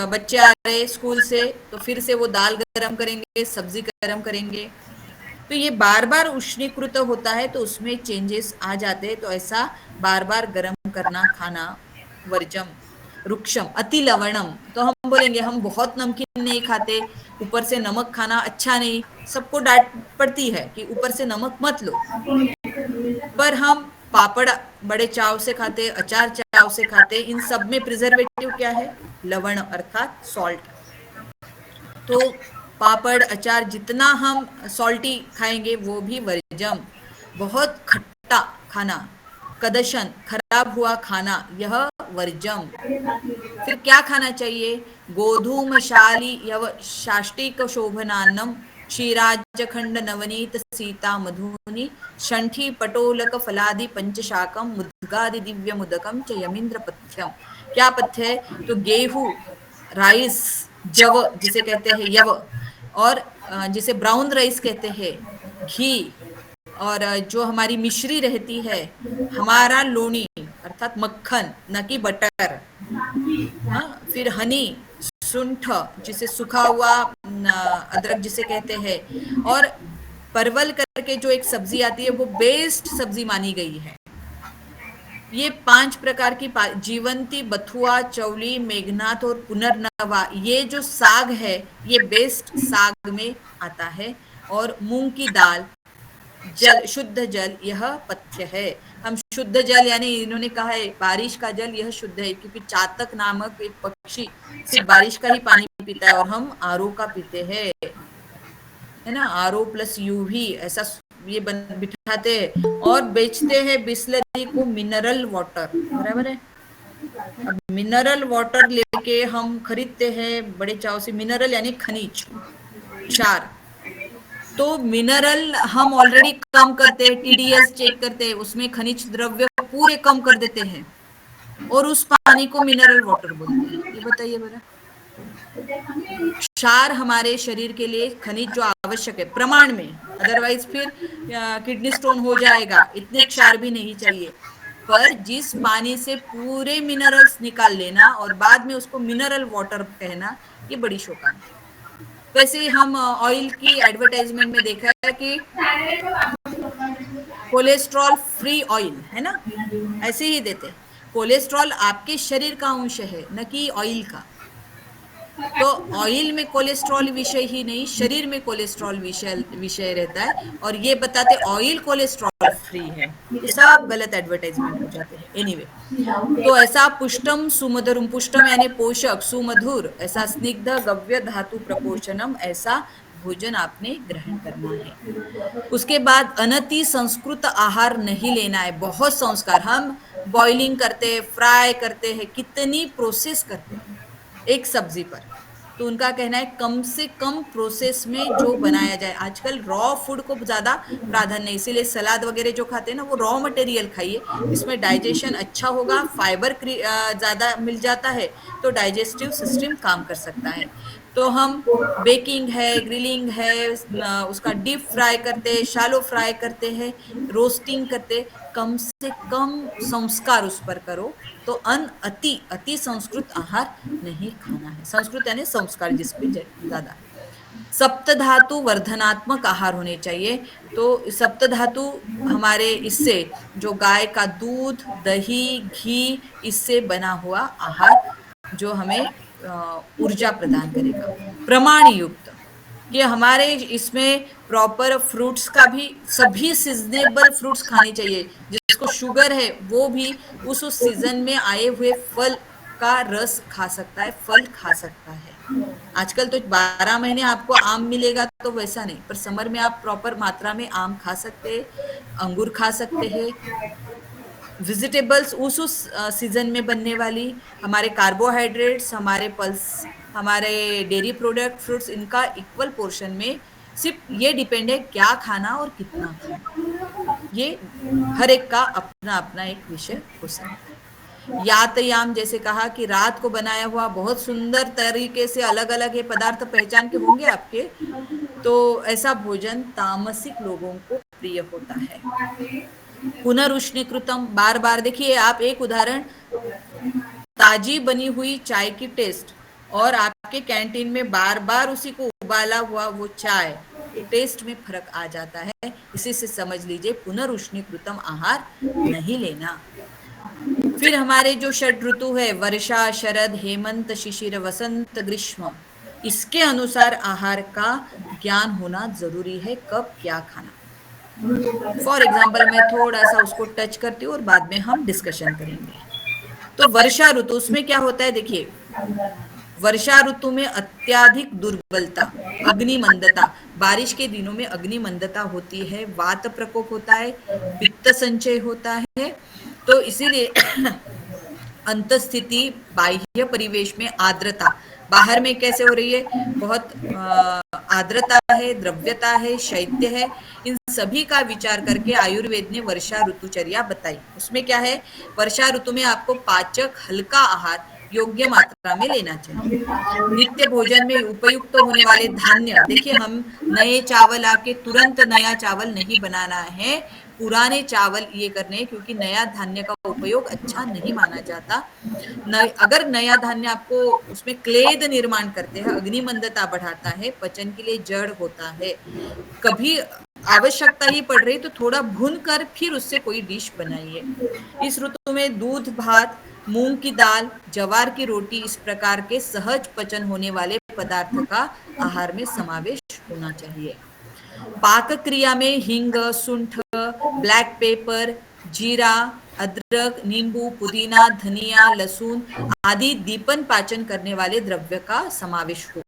बच्चे आ रहे स्कूल से तो फिर से वो दाल गरम करेंगे, सब्जी गरम करेंगे, तो ये बार बार उष्णीकृत होता है, तो उसमें चेंजेस आ जाते हैं। तो ऐसा बार बार गर्म करना खाना वर्जम। रुक्षम अति लवणम, तो हम बोलेंगे हम बहुत नमकीन नहीं खाते, ऊपर से नमक खाना अच्छा नहीं, सबको डांट पड़ती है कि ऊपर से नमक मत लो, पर हम पापड़ बड़े चाव से खाते, अचार चाव से खाते, इन सब में प्रिजर्वेटिव क्या है, लवण अर्थात सॉल्ट। तो पापड़ अचार जितना हम सॉल्टी खाएंगे वो भी वर्जम। बहुत खट्टा खाना, कदशन, खराब हुआ खाना, यह वर्जम। फिर क्या खाना चाहिए? गोधूमशाली यव शाष्टिक शोभनान्नम, क्षीराजखंड नवनीत सीता मधुनि, शंठी पटोलक फलादि पंचशाकम, मुद्गादि दिव्य मुदकम च यमींद्र पथ्यम। क्या पथ्य है? तो गेहूं, राइस, जव जिसे कहते हैं यव, और जिसे ब्राउन राइस कहते हैं, घी, और जो हमारी मिश्री रहती है, हमारा लोनी अर्थात मक्खन, न कि बटर, हाँ, फिर हनी, सुंठ जिसे सूखा हुआ अदरक जिसे कहते हैं, और परवल करके जो एक सब्जी आती है वो बेस्ट सब्जी मानी गई है। ये 5 प्रकार की जीवंती, बथुआ, चौली, मेघनाथ और पुनर्नवा, ये जो साग है ये बेस्ट साग में आता है। और मूंग की दाल, जल, शुद्ध जल, यह पथ्य है। हम शुद्ध जल यानी इन्होंने कहा है बारिश का जल यह शुद्ध है, क्योंकि चातक नामक एक पक्षी सिर्फ बारिश का ही पानी पीता है और हम आरओ का पीते हैं, है ना, आरओ प्लस यूवी ऐसा ये बिठाते हैं और बेचते हैं बिस्लरी को मिनरल वाटर, बराबर है। अब मिनरल वाटर लेके हम खरीदते हैं बड़े चाव से, मिनरल यानी खनिज, क्षार। तो मिनरल हम ऑलरेडी कम करते हैं, टीडीएस चेक करते हैं, उसमें खनिज द्रव्य पूरे कम कर देते हैं और उस पानी को मिनरल वाटर बोलते हैं। ये बताइए बरा, क्षार हमारे शरीर के लिए खनिज जो आवश्यक है प्रमाण में, अदरवाइज फिर किडनी स्टोन हो जाएगा, इतने क्षार भी नहीं चाहिए। पर जिस पानी से पूरे मिनरल्स निकाल लेना और बाद में उसको मिनरल वाटर कहना, ये बड़ी शोकांत है। वैसे हम ऑयल की एडवर्टाइजमेंट में देखा है कि कोलेस्ट्रॉल फ्री ऑयल, है ना, ऐसे ही देते। कोलेस्ट्रॉल आपके शरीर का अंश है, न कि ऑयल का। तो ऑयल में कोलेस्ट्रॉल विषय ही नहीं, शरीर में कोलेस्ट्रॉल विषय रहता है, और ये बताते ऑयल कोलेस्ट्रॉल फ्री है। ये सब गलत एडवर्टाइजमेंट हो जाते हैं। एनीवे, तो ऐसा पुष्टम सुमधुरम, पुष्टम यानी पोषक, सुमधुर ऐसा स्निग्ध गव्य धातु प्रपोषणम, ऐसा भोजन आपने ग्रहण करना है। उसके बाद अनति संस्कृत आहार नहीं लेना है। बहुत संस्कार, हम बॉइलिंग करते हैं, फ्राई करते हैं, कितनी प्रोसेस करते हैं एक सब्जी पर, तो उनका कहना है कम से कम प्रोसेस में जो बनाया जाए। आजकल रॉ फूड को ज्यादा प्राधान्य, इसीलिए सलाद वगैरह जो खाते हैं ना वो रॉ मटेरियल खाइए, इसमें डाइजेशन अच्छा होगा, फाइबर ज्यादा मिल जाता है, तो डाइजेस्टिव सिस्टम काम कर सकता है। तो हम बेकिंग है, ग्रिलिंग है, उसका डीप फ्राई करते हैं, शैलो फ्राई करते हैं, रोस्टिंग करते, कम से कम संस्कार उस पर करो। तो अति संस्कृत आहार नहीं खाना है। संस्कृत यानी संस्कार जिस पे ज्यादा। सप्त धातु वर्धनात्मक आहार होने चाहिए। तो सप्त धातु हमारे इससे जो गाय का दूध, दही, घी, इससे बना हुआ आहार जो हमें ऊर्जा प्रदान करेगा। प्रमाण युक्त, कि हमारे इसमें प्रॉपर फ्रूट्स का भी, सभी सीजनेबल फ्रूट्स खाने चाहिए। जिसको शुगर है वो भी उस सीजन में आए हुए फल का रस खा सकता है, फल खा सकता है। आजकल तो 12 महीने आपको आम मिलेगा, तो वैसा नहीं, पर समर में आप प्रॉपर मात्रा में आम खा सकते हैं, अंगूर खा सकते हैं, वेजिटेबल्स उस सीजन में बनने वाली, हमारे कार्बोहाइड्रेट्स, हमारे पल्स, हमारे डेयरी प्रोडक्ट, फ्रूट्स, इनका इक्वल पोर्शन में। सिर्फ ये डिपेंड है क्या खाना और कितना खाना, ये हर एक का अपना अपना एक विषय हो सकता है। यातयाम जैसे कहा कि रात को बनाया हुआ बहुत सुंदर तरीके से अलग अलग ये पदार्थ पहचान के होंगे आपके, तो ऐसा भोजन तामसिक लोगों को प्रिय होता है। पुनरुष्णीकृतम, बार बार देखिए आप, एक उदाहरण, ताजी बनी हुई चाय की टेस्ट और आपके कैंटीन में बार बार उसी को उबाला हुआ वो चाय, टेस्ट में फर्क आ जाता है। इसी से समझ लीजिए पुनरुष्णीकृतम आहार नहीं लेना। फिर हमारे जो षड ऋतु है, वर्षा, शरद, हेमंत, शिशिर, वसंत, ग्रीष्म, इसके अनुसार आहार का ज्ञान होना जरूरी है, कब क्या खाना। फॉर एग्जाम्पल मैं थोड़ा सा उसको टच करती हूँ और बाद में हम डिस्कशन करेंगे। तो वर्षा ऋतु, उसमें क्या होता है देखिए, वर्षा ऋतु में अत्याधिक दुर्बलता, अग्निमंदता, बारिश के दिनों में अग्निमंदता होती है, वात प्रकोप होता है, पित्त संचय होता है, तो इसीलिए अंतस्थिति, बाह्य परिवेश में आर्द्रता, बाहर में कैसे हो रही है, बहुत आर्द्रता है, द्रव्यता है, शैत्य है, इन सभी का विचार करके आयुर्वेद ने वर्षा ऋतुचर्या बताई। उसमें क्या है, वर्षा ऋतु में आपको पाचक हल्का आहार योग्य मात्रा में लेना चाहिए। नित्य भोजन में उपयुक्त होने वाले धान्य, देखिए हम नए चावल आके तुरंत नया चावल नहीं बनाना है, पुराने चावल ये करने हैं, क्योंकि नया धान्य का उपयोग अच्छा नहीं माना जाता। अगर नया धान्य आपको उसमें क्लेद निर्माण करते हैं, अग्निमंदता बढ़ाता है, पचन के लिए जड़ होता है, कभी आवश्यकता ही पड़ रही तो थोड़ा भून कर फिर उससे कोई डिश बनाइए। इस ऋतु में दूध भात, मूंग की दाल, जवार की रोटी, इस प्रकार के सहज पचन होने वाले पदार्थ का आहार में समावेश होना चाहिए। पाक क्रिया में हींग, सुंठ, ब्लैक पेपर, जीरा, अदरक, नींबू, पुदीना, धनिया, लहसुन आदि दीपन पाचन करने वाले द्रव्य का समावेश हो।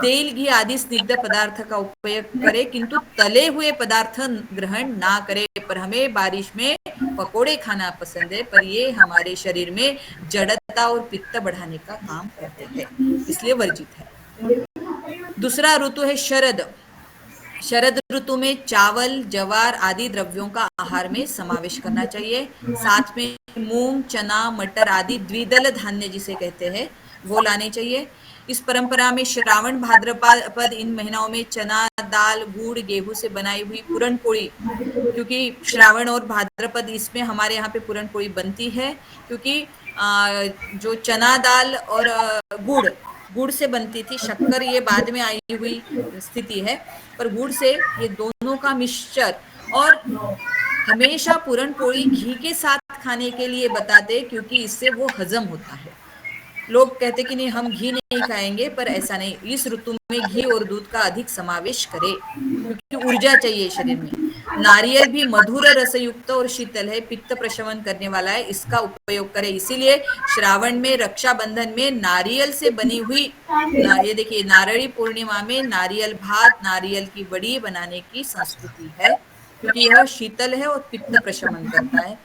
तेल, घी आदि स्निग्ध पदार्थ का उपयोग करें, किंतु तले हुए पदार्थ ग्रहण ना करें। पर हमें बारिश में पकोड़े खाना पसंद है, पर ये हमारे शरीर में जड़ता और पित्त बढ़ाने का काम करते हैं, इसलिए वर्जित है। दूसरा ऋतु है शरद। शरद ऋतु में चावल, जवार आदि द्रव्यों का आहार में समावेश करना चाहिए। साथ में मूंग, चना, मटर आदि द्विदल धान्य जिसे कहते हैं वो लाने चाहिए। इस परंपरा में श्रावण भाद्रपद इन महीनों में चना दाल, गुड़, गेहूं से बनाई हुई पूरण पोड़ी, क्योंकि श्रावण और भाद्रपद इसमें हमारे यहाँ पे पूरण पोड़ी बनती है, क्योंकि जो चना दाल और गुड़ से बनती थी, शक्कर ये बाद में आई हुई स्थिति है, पर गुड़ से ये दोनों का मिक्सचर। और हमेशा पूरण पोड़ी घी के साथ खाने के लिए बताते, क्योंकि इससे वो हजम होता है। लोग कहते कि नहीं हम घी नहीं खाएंगे, पर ऐसा नहीं, इस ऋतु में घी और दूध का अधिक समावेश करें, क्योंकि ऊर्जा चाहिए शरीर में। नारियल भी मधुर रसयुक्त और शीतल है, पित्त प्रशमन करने वाला है, इसका उपयोग करें। इसीलिए श्रावण में, रक्षाबंधन में नारियल से बनी हुई, ये देखिए नारळी पूर्णिमा में नारियल भात, नारियल की बड़ी बनाने की संस्कृति है, क्योंकि यह शीतल है और पित्त प्रशमन करता है।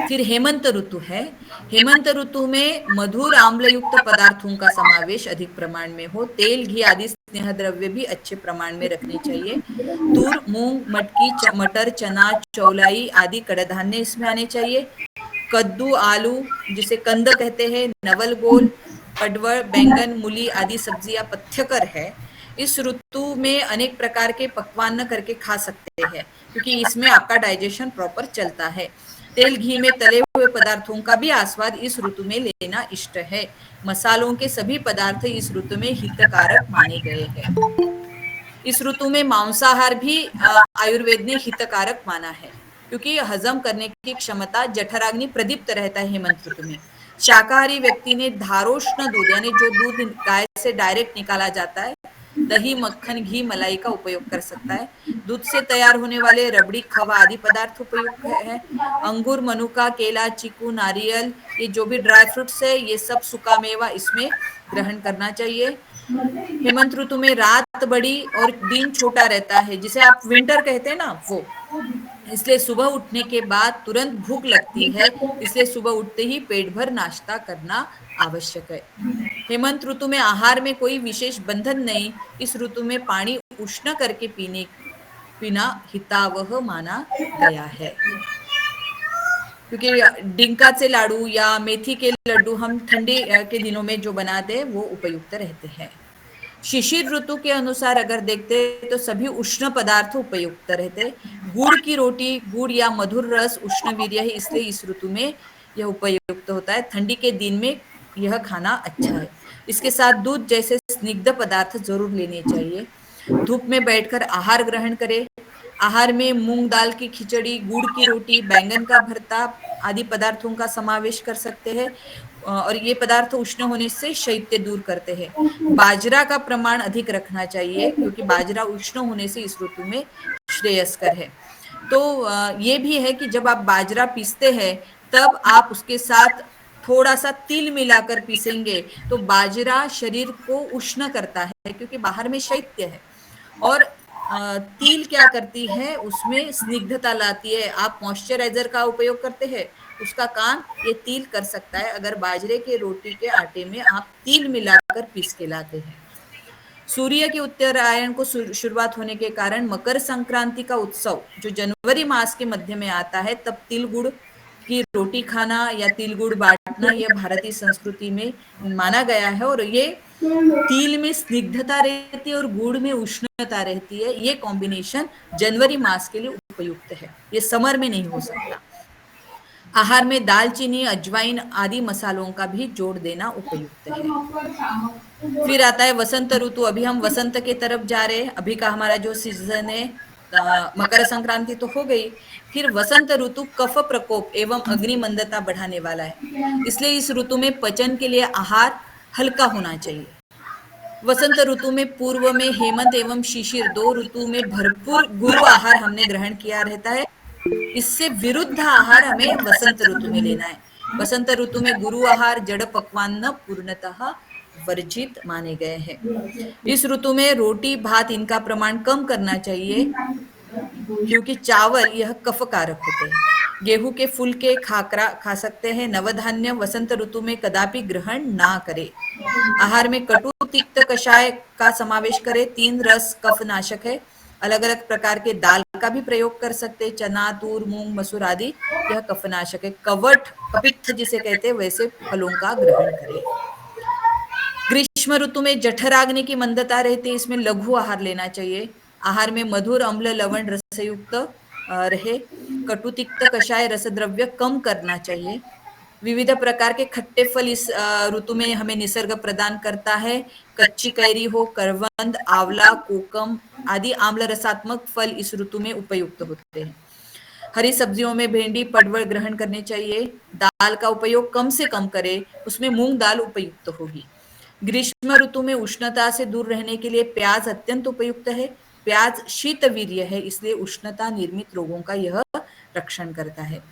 फिर हेमंत ऋतु है। हेमंत ऋतु में मधुर आम्लयुक्त पदार्थों का समावेश अधिक प्रमाण में हो। तेल, घी आदि स्नेह द्रव्य भी अच्छे प्रमाण में रखने चाहिए। तूर, मूंग, मटकी, मटर, चना, चौलाई आदि कड़धान्य इसमें आने चाहिए। कद्दू, आलू जिसे कंद कहते हैं, नवल गोल, पडवल, बैंगन, मूली आदि सब्जियां पथ्यकर है। इस ऋतु में अनेक प्रकार के पकवान करके खा सकते हैं, क्योंकि इसमें आपका डाइजेशन प्रॉपर चलता है। तेल, घी में तले हुए पदार्थों का भी आस्वाद इस ऋतु में लेना इष्ट है। मसालों के सभी पदार्थ इस ऋतु में हितकारक माने गए हैं। इस ऋतु में मांसाहार भी आयुर्वेद ने हितकारक माना है, क्योंकि हजम करने की क्षमता, जठराग्नि प्रदीप्त रहता है हेमंत ऋतु में। शाकाहारी व्यक्ति ने धारोष्ण दूध, यानी जो दूध गाय से डायरेक्ट निकाला जाता है, दही, मक्खन, घी, मलाई का उपयोग कर सकता है। दूध से तैयार होने वाले रबड़ी, खवा आदि पदार्थ उपयुक्त है। अंगूर, मनुका, केला, चीकू, नारियल, ये जो भी ड्राई फ्रूट्स है, ये सब सूखा मेवा इसमें ग्रहण करना चाहिए। हेमंत ऋतु में रात बड़ी और दिन छोटा रहता है, जिसे आप विंटर कहते हैं ना, वो इसलिए सुबह उठने के बाद तुरंत भूख लगती है, इसलिए सुबह उठते ही पेट भर नाश्ता करना आवश्यक है। हेमंत ऋतु में आहार में कोई विशेष बंधन नहीं। इस ऋतु में पानी उष्ण करके पीना हितावह माना गया है, क्योंकि डिंकाचे लाडू या मेथी के लड्डू हम ठंडी के दिनों में जो बनाते हैं वो उपयुक्त रहते हैं। शिशिर ऋतु के अनुसार अगर देखते तो सभी उष्ण पदार्थ उपयुक्त रहते। गुड़ की रोटी, गुड़ या मधुर रस उष्ण वीर्य है, इसलिए इस ऋतु में यह उपयुक्त होता है। ठंडी के दिन में यह खाना अच्छा है। इसके साथ दूध जैसे स्निग्ध पदार्थ जरूर लेने चाहिए। धूप में बैठकर आहार ग्रहण करें। आहार में मूंग दाल की खिचड़ी, गुड़ की रोटी, बैंगन का भरता आदि पदार्थों का समावेश कर सकते हैं, और ये पदार्थ उष्ण होने से शैत्य दूर करते हैं। बाजरा का प्रमाण अधिक रखना चाहिए, क्योंकि बाजरा उष्ण होने से इस ऋतु में श्रेयस्कर है। तो ये भी है कि जब आप बाजरा पीसते हैं तब आप उसके साथ थोड़ा सा तिल मिलाकर पीसेंगे तो बाजरा शरीर को उष्ण करता है, क्योंकि बाहर में शैत्य है। और तिल क्या करती है, उसमें स्निग्धता लाती है। आप मॉइस्चराइजर का उपयोग करते हैं, उसका काम ये तिल कर सकता है अगर बाजरे के रोटी के आटे में आप तिल मिलाकर पीस के लाते हैं। सूर्य के उत्तरायण को शुरुआत होने के कारण मकर संक्रांति का उत्सव जो जनवरी मास के मध्य में आता है, तब तिल गुड़ की रोटी खाना या तिल गुड़ बांटना यह भारतीय संस्कृति में माना गया है। और ये तिल में स्निग्धता रहती है और गुड़ में उष्णता रहती है। ये कॉम्बिनेशन जनवरी मास के लिए उपयुक्त है, ये समर में नहीं हो सकता। आहार में दालचीनी, अजवाइन आदि मसालों का भी जोड़ देना उपयुक्त है। फिर आता है वसंत ऋतु। अभी हम वसंत के तरफ जा रहे हैं। अभी का हमारा जो सीजन है, मकर संक्रांति तो हो गई। फिर वसंत ऋतु कफ प्रकोप एवं अग्निमंदता बढ़ाने वाला है, इसलिए इस ऋतु में पचन के लिए आहार हल्का होना चाहिए। वसंत ऋतु में पूर्व में हेमंत एवं शिशिर दो ऋतु में भरपूर गुरु आहार हमने ग्रहण किया रहता है। इससे विरुद्ध आहार हमें वसंत ऋतु में लेना है। वसंत ऋतु में गुरु आहार, जड़ पकवान पूर्णतः वर्जित माने गए हैं। इस ऋतु में रोटी भात इनका प्रमाण कम करना चाहिए, क्योंकि चावल यह कफकारक होते हैं। गेहूं के फुलके खाकरा खा सकते हैं। नवधान्य वसंत ऋतु में कदापि ग्रहण ना करें। आहार में कटु तिक्त कषाय का समावेश करें। 3 रस कफनाशक है। अलग अलग प्रकार के दाल का भी प्रयोग कर सकते हैं, चना, तूर, मूंग, मसूर आदि, यह कफनाशक है। कवट, कपित्थ जिसे कहते हैं, वैसे फलों का ग्रहण करें। ग्रीष्म ऋतु में जठराग्नि की मंदता रहती है, इसमें लघु आहार लेना चाहिए। आहार में मधुर, अम्ल, लवण रसयुक्त रहे। कटुतिक्त कषाय रसद्रव्य कम करना चाहिए। विविध प्रकार के खट्टे फल इस ऋतु में हमें निसर्ग प्रदान करता है। कच्ची कैरी हो, करवंद, आंवला, कोकम आदि आम्ल रसात्मक फल इस ऋतु में उपयुक्त होते हैं। हरी सब्जियों में भिंडी, पडवल ग्रहण करने चाहिए। दाल का उपयोग कम से कम करें, उसमें मूंग दाल उपयुक्त होगी। ग्रीष्म ऋतु में उष्णता से दूर रहने के लिए प्याज अत्यंत उपयुक्त है। प्याज शीतवीर्य है, इसलिए उष्णता निर्मित रोगों का यह रक्षण करता है।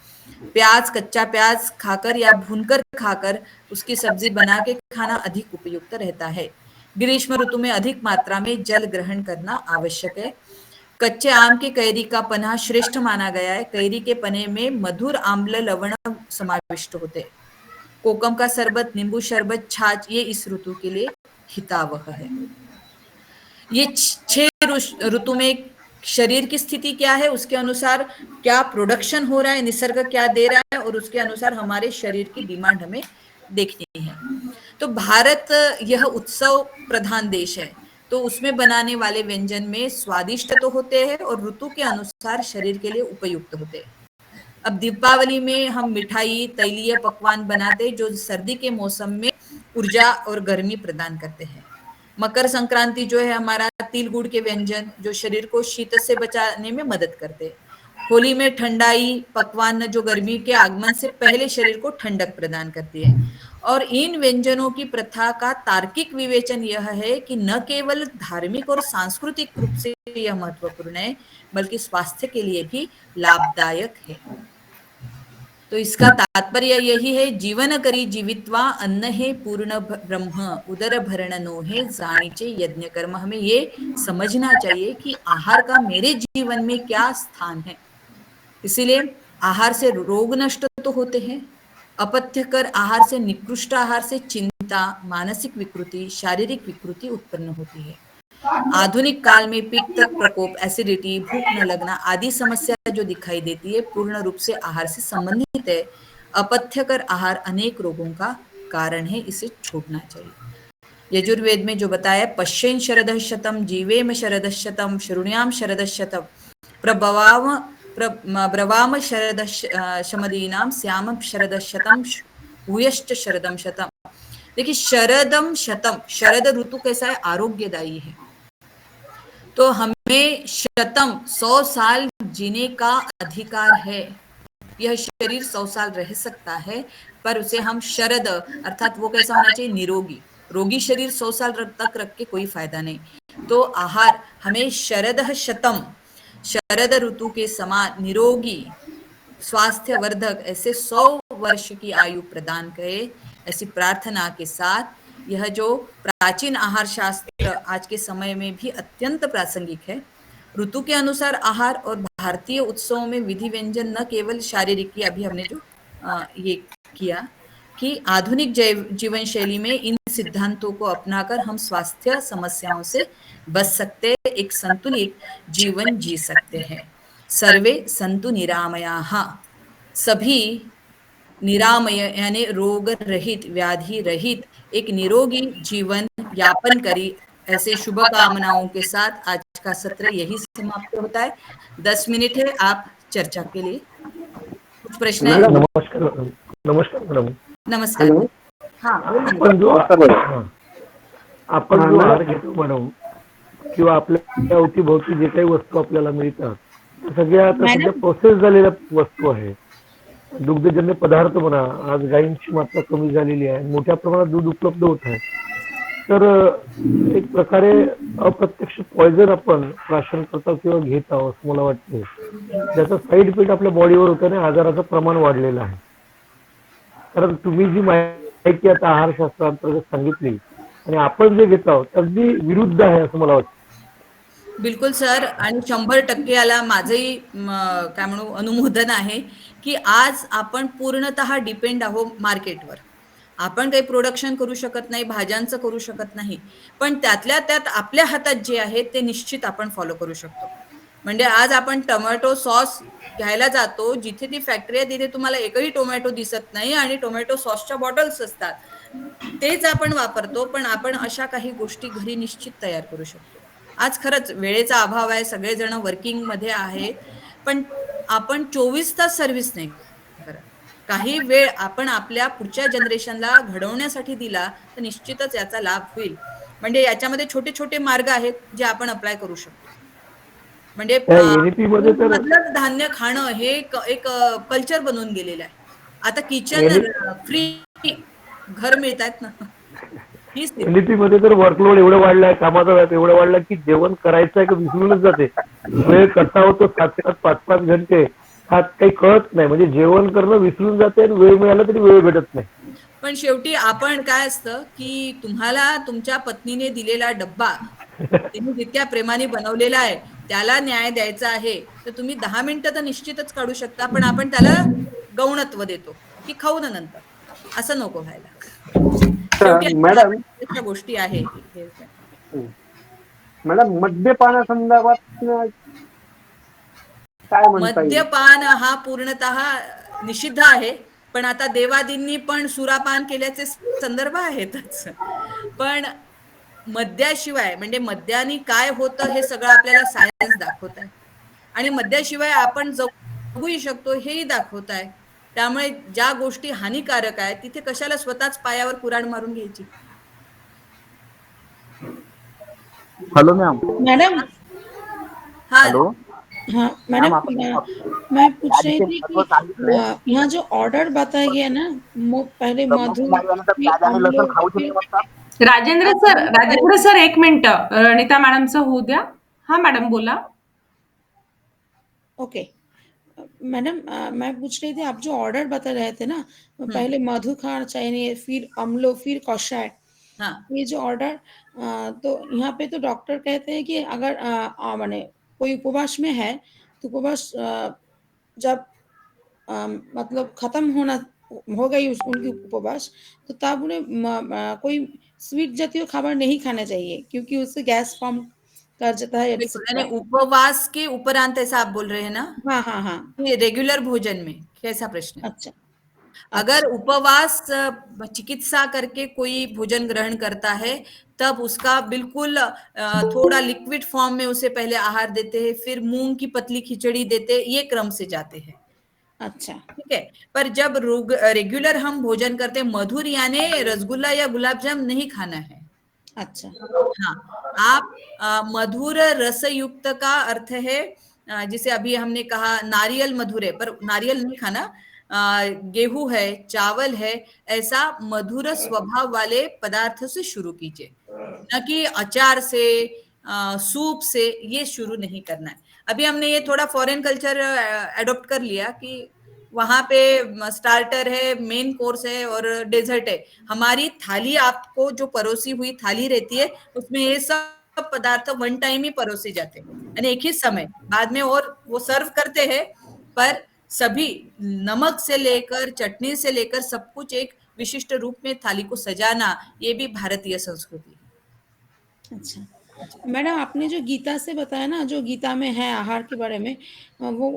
प्याज, कच्चा प्याज खाकर या भूनकर खाकर उसकी सब्जी बना के खाना अधिक उपयुक्त रहता है। ग्रीष्म ऋतु में अधिक मात्रा में जल ग्रहण करना आवश्यक है। कच्चे आम के कैरी का पन्ना श्रेष्ठ माना गया है। कैरी के पन्ने में मधुर, आम्ल, लवण समाविष्ट होते हैं। कोकम का शरबत, नींबू शरबत, छाछ ये इस ऋतु के लिए हितावह है। ये 6 ऋतु में शरीर की स्थिति क्या है, उसके अनुसार क्या प्रोडक्शन हो रहा है, निसर्ग क्या दे रहा है, और उसके अनुसार हमारे शरीर की डिमांड हमें देखनी है। तो भारत यह उत्सव प्रधान देश है, तो उसमें बनाने वाले व्यंजन में स्वादिष्ट तो होते हैं और ऋतु के अनुसार शरीर के लिए उपयुक्त होते हैं। अब दीपावली में हम मिठाई, तैलीय पकवान बनाते जो सर्दी के मौसम में ऊर्जा और गर्मी प्रदान करते हैं। मकर संक्रांति जो है हमारा, तिल गुड़ के व्यंजन जो शरीर को शीत से बचाने में मदद करते हैं। होली में ठंडाई पकवान जो गर्मी के आगमन से पहले शरीर को ठंडक प्रदान करती है। और इन व्यंजनों की प्रथा का तार्किक विवेचन यह है कि न केवल धार्मिक और सांस्कृतिक रूप से यह महत्वपूर्ण है, बल्कि स्वास्थ्य के लिए भी लाभदायक है। तो इसका तात्पर्य यही है, जीवन करी जीवित्वा अन्न है पूर्ण ब्रह्म उदर भरण नो है जानीचे यज्ञ कर्म। हमें ये समझना चाहिए कि आहार का मेरे जीवन में क्या स्थान है। इसीलिए आहार से रोग नष्ट तो होते हैं। अपथ्यकर आहार से, निकृष्ट आहार से चिंता, मानसिक विकृति, शारीरिक विकृति उत्पन्न होती है। आधुनिक काल में पित्त प्रकोप, एसिडिटी, भूख न लगना आदि समस्या जो दिखाई देती है पूर्ण रूप से आहार से संबंधित है। अपथ्यकर आहार अनेक रोगों का कारण है, इसे छोड़ना चाहिए। यजुर्वेद में जो बताया, पश्येन शरदः शतम जीवेम शरदः शतम शृणुयाम शरदः शतम ब्रवाम शरदः शमदीनाम श्याम शरदः शतम भूयश्च शरदम शतम। देखिए शरदम शतम, शरद ऋतु कैसा है, आरोग्यदायी है। तो हमें शतम 100 साल जीने का अधिकार है। यह शरीर 100 साल रह सकता है, पर उसे हम शरद अर्थात वो कैसा होना चाहिए, निरोगी। रोगी शरीर 100 साल तक रख के कोई फायदा नहीं। तो आहार हमें शरद शतम, शरद ऋतु के समान निरोगी, स्वास्थ्यवर्धक ऐसे 100 वर्ष की आयु प्रदान करे, ऐसी प्रार्थना के साथ यह जो प्राचीन आहार शास्त्र आज के समय में भी अत्यंत प्रासंगिक है, ऋतु के अनुसार आहार और भारतीय उत्सवों में विधि व्यंजन न केवल शारीरिक की, अभी हमने जो ये किया कि आधुनिक जीवन शैली में इन सिद्धांतों को अपनाकर हम स्वास्थ्य समस्याओं से बच सकते, एक संतुलित जीवन जी सकते हैं। सर्वे संतु निरामयाः, सभी निरामय यानी रोग रहित, व्याधि रहित एक निरोगी जीवन यापन करी, ऐसे शुभकामनाओं के साथ आज का सत्र यही समाप्त होता है। 10 मिनट है आप चर्चा के लिए। कुछ प्रश्न है? मॅडम नमस्कार नमस्कार मॅडम. नमस्कार. हॅलो. हाँ आपण जो आपण जो आहार घेतो मॅडम किंवा आपल्या अवतीभोवती जे काही वस्तू आपल्याला मिळतात त्या सगळ्या आता सध्या प्रोसेस झालेल्या वस्तू आहे. दुग्धजन्य पदार्थ म्हणा, आज गायींची मात्रा कमी झालेली आहे, मोठ्या प्रमाणात दूध उपलब्ध होत आहे. तर एक प्रकारे अप्रत्यक्ष पॉयझन आपण राशन करता किंवा घेत आहोत असं मला वाटते. त्याचा साईड इफेक्ट आपल्या बॉडीवर होतो आणि आजाराचं प्रमाण वाढलेलं आहे. कारण तुम्ही जी माहिती आता आहारशास्त्रांतर्गत सांगितली आणि आपण जे घेत आहोत अगदी विरुद्ध आहे असं मला वाटतं. बिलकुल सर, आणि 100% याला माझंही काय म्हणू अनुमोदन आहे की आज आपण पूर्णतः डिपेंड आहोत मार्केटवर. आपण काही प्रोडक्शन करू शकत नाही, भाज्यांचं करू शकत नाही, पण त्यातल्या त्यात आपल्या हातात जे आहे ते निश्चित आपण फॉलो करू शकतो. म्हणजे आज आपण टोमॅटो सॉस घ्यायला जातो, जिथे ती फॅक्टरी आहे तिथे तुम्हाला एकही टोमॅटो दिसत नाही आणि टोमॅटो सॉसच्या बॉटल्स असतात, तेच आपण वापरतो. पण आपण अशा काही गोष्टी घरी निश्चित तयार करू शकतो. आज खरंच वेळेचा अभाव आहे, सगळेजण वर्किंग मध्ये आहेत, पण आपण 24 तास सर्व्हिस नाही करत. काही वेळ आपण आपल्या पुढच्या जनरेशनला घडवण्यासाठी दिला तर निश्चितच याचा लाभ होईल. म्हणजे याच्यामध्ये छोटे छोटे मार्ग आहेत जे आपण अप्लाय करू शकतो. म्हणजे मध्ये तर मधलंच धान्य खाणं हे एक कल्चर बनून गेलेलं आहे. आता किचन फ्री घर मिळत आहेत ना. एनईपी मध्ये तर वर्कलोड एवढं वाढलाय, कामाचा व्याप एवढा वाढला की जेवण करायचं आहे का विसरूनच जाते. वेळ कसा होतो 7-7, 5-5 घंटे हा काही कळत नाही. म्हणजे जेवण करणं विसरून जाते आणि वेळ मिळाला तरी वेळ भेटत नाही. पण शेवटी आपण काय असतं की तुम्हाला तुमच्या पत्नीने दिलेला डब्बा तिने जितक्या प्रेमाने बनवलेला आहे त्याला न्याय द्यायचा आहे, तर तुम्ही 10 मिनिटं तर निश्चितच काढू शकता, पण आपण त्याला गौणत्व देतो की खाऊ ना नंतर. असं नको व्हायला. शेवटी मॅडम गोष्टी आहे. मॅडम मद्यपानासंदर्भात काय म्हणता येईल? मद्यपान हा पूर्णतः निषिद्ध आहे, पण आता देवादींनी पण सुरापान केल्याचे संदर्भ आहेतच. पण मद्याशिवाय म्हणजे मद्यानी काय होतं हे सगळं आपल्याला सायन्स दाखवत आहे आणि मद्याशिवाय आपण जगूही शकतो हेही दाखवत आहे. त्यामुळे ज्या गोष्टी हानिकारक आहेत तिथे कशाला स्वतःच पायावर कुऱ्हाड मारून घ्यायची. Hello ma'am. मैडम. हाँ हेलो. हाँ मैडम, मैं पूछ रही थी कि यहाँ जो ऑर्डर बताया गया ना, पहले मधु राजेंद्र सर 1 मिनिट, रणिता मॅडमचं होऊ द्या. हा मॅडम बोला. ओके मैडम, मैं पूछ रही थी आप जो ऑर्डर बता रहे थे ना, पहले मधु खाना चाहिए, फिर अम्लो, फिर कषाय. हाँ. ये जो ऑर्डर तो यहाँ पे तो डॉक्टर कहते हैं कि अगर माने कोई उपवास में है तो उपवास जब मतलब खत्म होना हो गई उनकी उपवास, तो तब उन्हें कोई स्वीट जातीय खाबर नहीं खाना चाहिए क्योंकि उससे गैस फॉर्म कर जाता है यानी उपवास के उपरांत ऐसा आप बोल रहे हैं ना? हाँ हाँ हाँ. ये रेगुलर भोजन में कैसा प्रश्न है? अच्छा. अगर उपवास चिकित्सा करके कोई भोजन ग्रहण करता है तब उसका बिल्कुल थोड़ा लिक्विड फॉर्म में उसे पहले आहार देते हैं, फिर मूंग की पतली खिचड़ी देते हैं, ये क्रम से जाते हैं. अच्छा. ठीक है. पर जब रेगुलर हम भोजन करते हैं, मधुर यानी रसगुल्ला या गुलाब जामुन नहीं खाना है. अच्छा. हाँ, आप मधुर रसयुक्त का अर्थ है जिसे अभी हमने कहा नारियल मधुर है, पर नारियल नहीं खाना. गेहूं है, चावल है, ऐसा मधुर स्वभाव वाले पदार्थ से शुरू कीजिए, न कि अचार से, सूप से. ये शुरू नहीं करना है. अभी हमने ये थोड़ा फॉरेन कल्चर एडॉप्ट कर लिया कि वहां पे स्टार्टर है, मेन कोर्स है और डेजर्ट है. हमारी थाली आपको जो परोसी हुई थाली रहती है उसमें ये सब पदार्थ वन टाइम ही परोसे जाते हैं, यानी एक ही समय, बाद में और वो सर्व करते हैं, पर सभी नमक से लेकर चटनी से लेकर सब कुछ एक विशिष्ट रूप में थाली को सजाना, ये भी भारतीय संस्कृति है। अच्छा मैडम, आपने जो गीता से बताया ना, जो गीता में है आहार के बारे में, वो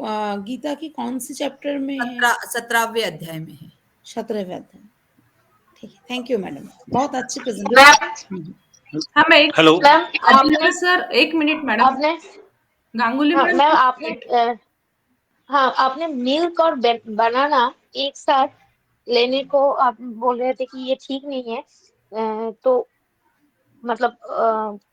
गीता की कौन सी चैप्टर में है? 17वें अध्याय में है। 17वें अध्याय। ठीक है, थैंक यू मैडम, बहुत अच्छी मैम प्रेजेंटेशन। हाँ मैं हेलो मैम राजेंद्र सर, एक मिनट मैडम। आपने गांगुली हाँ मैडम, मैम आपने मिल्क और बनाना एक साथ लेने को आप बोल रहे थे कि ये ठीक नहीं है, तो मतलब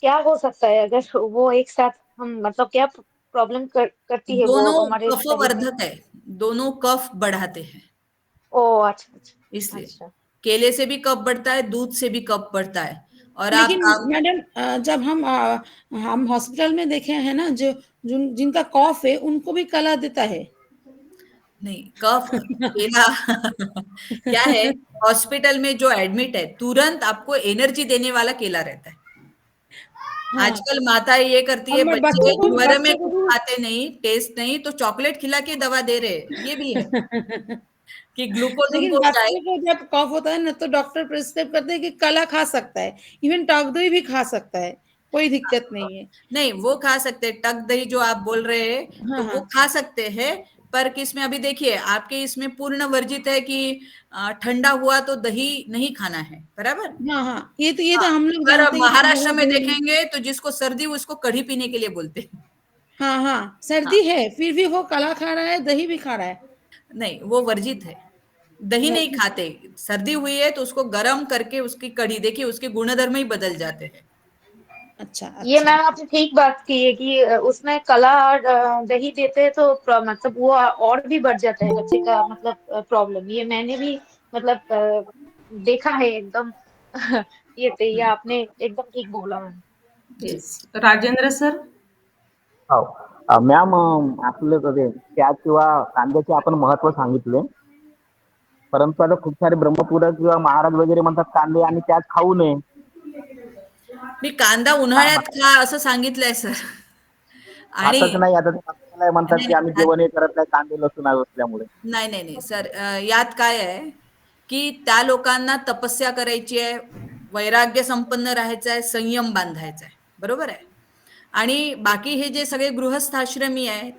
क्या हो सकता है अगर वो एक साथ हम, मतलब क्या प्रॉब्लम करती है वो दोनों हमारे शरीर में? कफवर्धक है, दोनों कफ बढ़ाते हैं, ओ अच्छा अच्छा इसलिए अच्छा। केले से भी कफ बढ़ता है, दूध से भी कफ बढ़ता है। और आप लेकिन मैडम जब हम हॉस्पिटल में देखे हैं ना, जो जिनका कॉफ है उनको भी कला देता है। नहीं, कफ केला क्या है, हॉस्पिटल में जो एडमिट है तुरंत आपको एनर्जी देने वाला केला रहता है। हाँ, आजकल माताएं ये करती है, और बच्चे ज्वर में बच्चे को कुछ खाते नहीं, टेस्ट नहीं, तो चॉकलेट खिला के दवा दे रहे हैं, ये भी है भी कि ग्लूकोज लेकिन उनको जाए। बच्चे को जब कफ होता है ना, तो डॉक्टर प्रिस्क्राइब करते हैं कि कला खा सकता है, इवन टक दही भी खा सकता है, कोई दिक्कत नहीं है। नहीं, वो खा सकते हैं, टक दही जो आप बोल रहे हैं, हाँ तो वो हाँ खा सकते हैं, पर किसमें अभी देखिए आपके इसमें पूर्ण वर्जित है कि ठंडा हुआ तो दही नहीं खाना है, बराबर। हाँ हाँ, ये हाँ, तो हम लोग पर जानते हैं कि महाराष्ट्र बहुत में दही। देखेंगे तो जिसको सर्दी उसको कढ़ी पीने के लिए बोलते हैं। हाँ हाँ, हाँ, सर्दी है फिर भी वो कला खा रहा है, दही भी खा रहा है। नहीं वो वर्जित है, दही नहीं वर्जित। खाते। सर्दी हुई है तो उसको गर्म करके उसकी कढ़ी, देखिए उसके गुणधर्म ही बदल जाते हैं। अच्छा ये अच्छा। मैम आपने ठीक बात की है कि उसमें कला और दही देते हैं तो मतलब वो और भी बढ़ जाता है बच्चे का, मतलब प्रॉब्लम। ये मैंने भी मतलब देखा है एकदम। ये आपने एकदम ठीक बोला मैम। Yes Rajendra sir. हो मॅम, आपलं कधी त्या किंवा कांद्याचे आपण महत्व सांगितले, परंतु आता खूप सारे ब्रह्मपुरा किंवा महाराज वगैरे म्हणतात कांदे आणि त्यात खाऊ नये. मी कांदा उन्हाळ्यात खा असं सांगितलंय सर, आणि असंच नाही, आता ते आपल्याला म्हणतात की आम्ही नाही जेवण हे करत नाही कांदे लसूण असल्यामुळे. नाही नाही नाही सर, यात काय आहे की त्या लोकांना तपस्या करायची आहे, वैराग्य संपन्न राहायचं आहे, संयम बांधायचा आहे, बरोबर आहे. आणि बाकी हे जे सगळे गृहस्थाश्रमी आहेत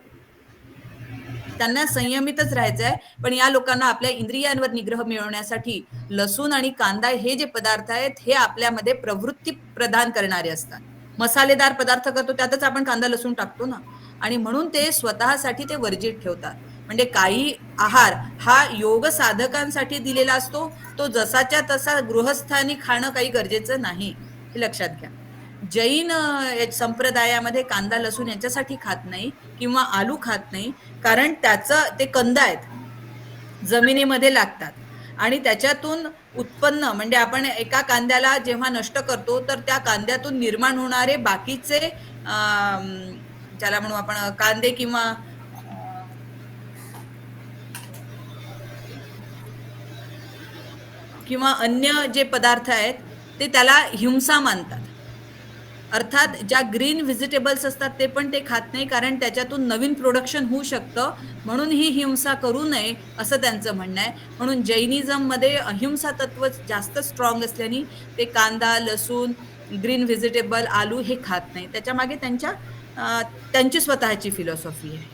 त्यांना संयमितच राहायचं आहे, पण या लोकांना आपल्या इंद्रियांवर निग्रह मिळवण्यासाठी लसूण आणि कांदा हे जे पदार्थ आहेत हे आपल्यामध्ये प्रवृत्ती प्रदान करणारे असतात. मसालेदार पदार्थ करतो त्यातच आपण कांदा लसूण टाकतो ना, आणि म्हणून ते स्वतःसाठी ते वर्जित ठेवतात. म्हणजे काही आहार हा योग साधकांसाठी दिलेला असतो, तो जसाच्या तसा गृहस्थानी खाणं काही गरजेचं नाही, हे लक्षात घ्या. जैन संप्रदायामध्ये कांदा लसूण याच्यासाठी खात नाही किंवा आलू खात नाही, कारण त्याचं ते कंद आहेत, जमिनीमध्ये लागतात, आणि त्याच्यातून उत्पन्न म्हणजे आपण एका कांद्याला जेव्हा नष्ट करतो तर त्या कांद्यातून निर्माण होणारे बाकीचे ज्याला म्हणू आपण कांदे किंवा अन्य जे पदार्थ आहेत ते त्याला हिंसा मानतात. अर्थात ज्या ग्रीन व्हेजिटेबल्स असतात ते पण ते खात नाही, कारण त्याच्यातून नवीन प्रोडक्शन होऊ शकतं, म्हणून ही हिंसा करू नये असं त्यांचं म्हणणं आहे. म्हणून जैनिझममध्ये अहिंसा तत्व जास्त स्ट्रॉंग असल्याने ते कांदा लसूण ग्रीन व्हेजिटेबल आलू हे खात नाही. त्याच्या मागे त्यांची स्वतःची फिलॉसॉफी आहे.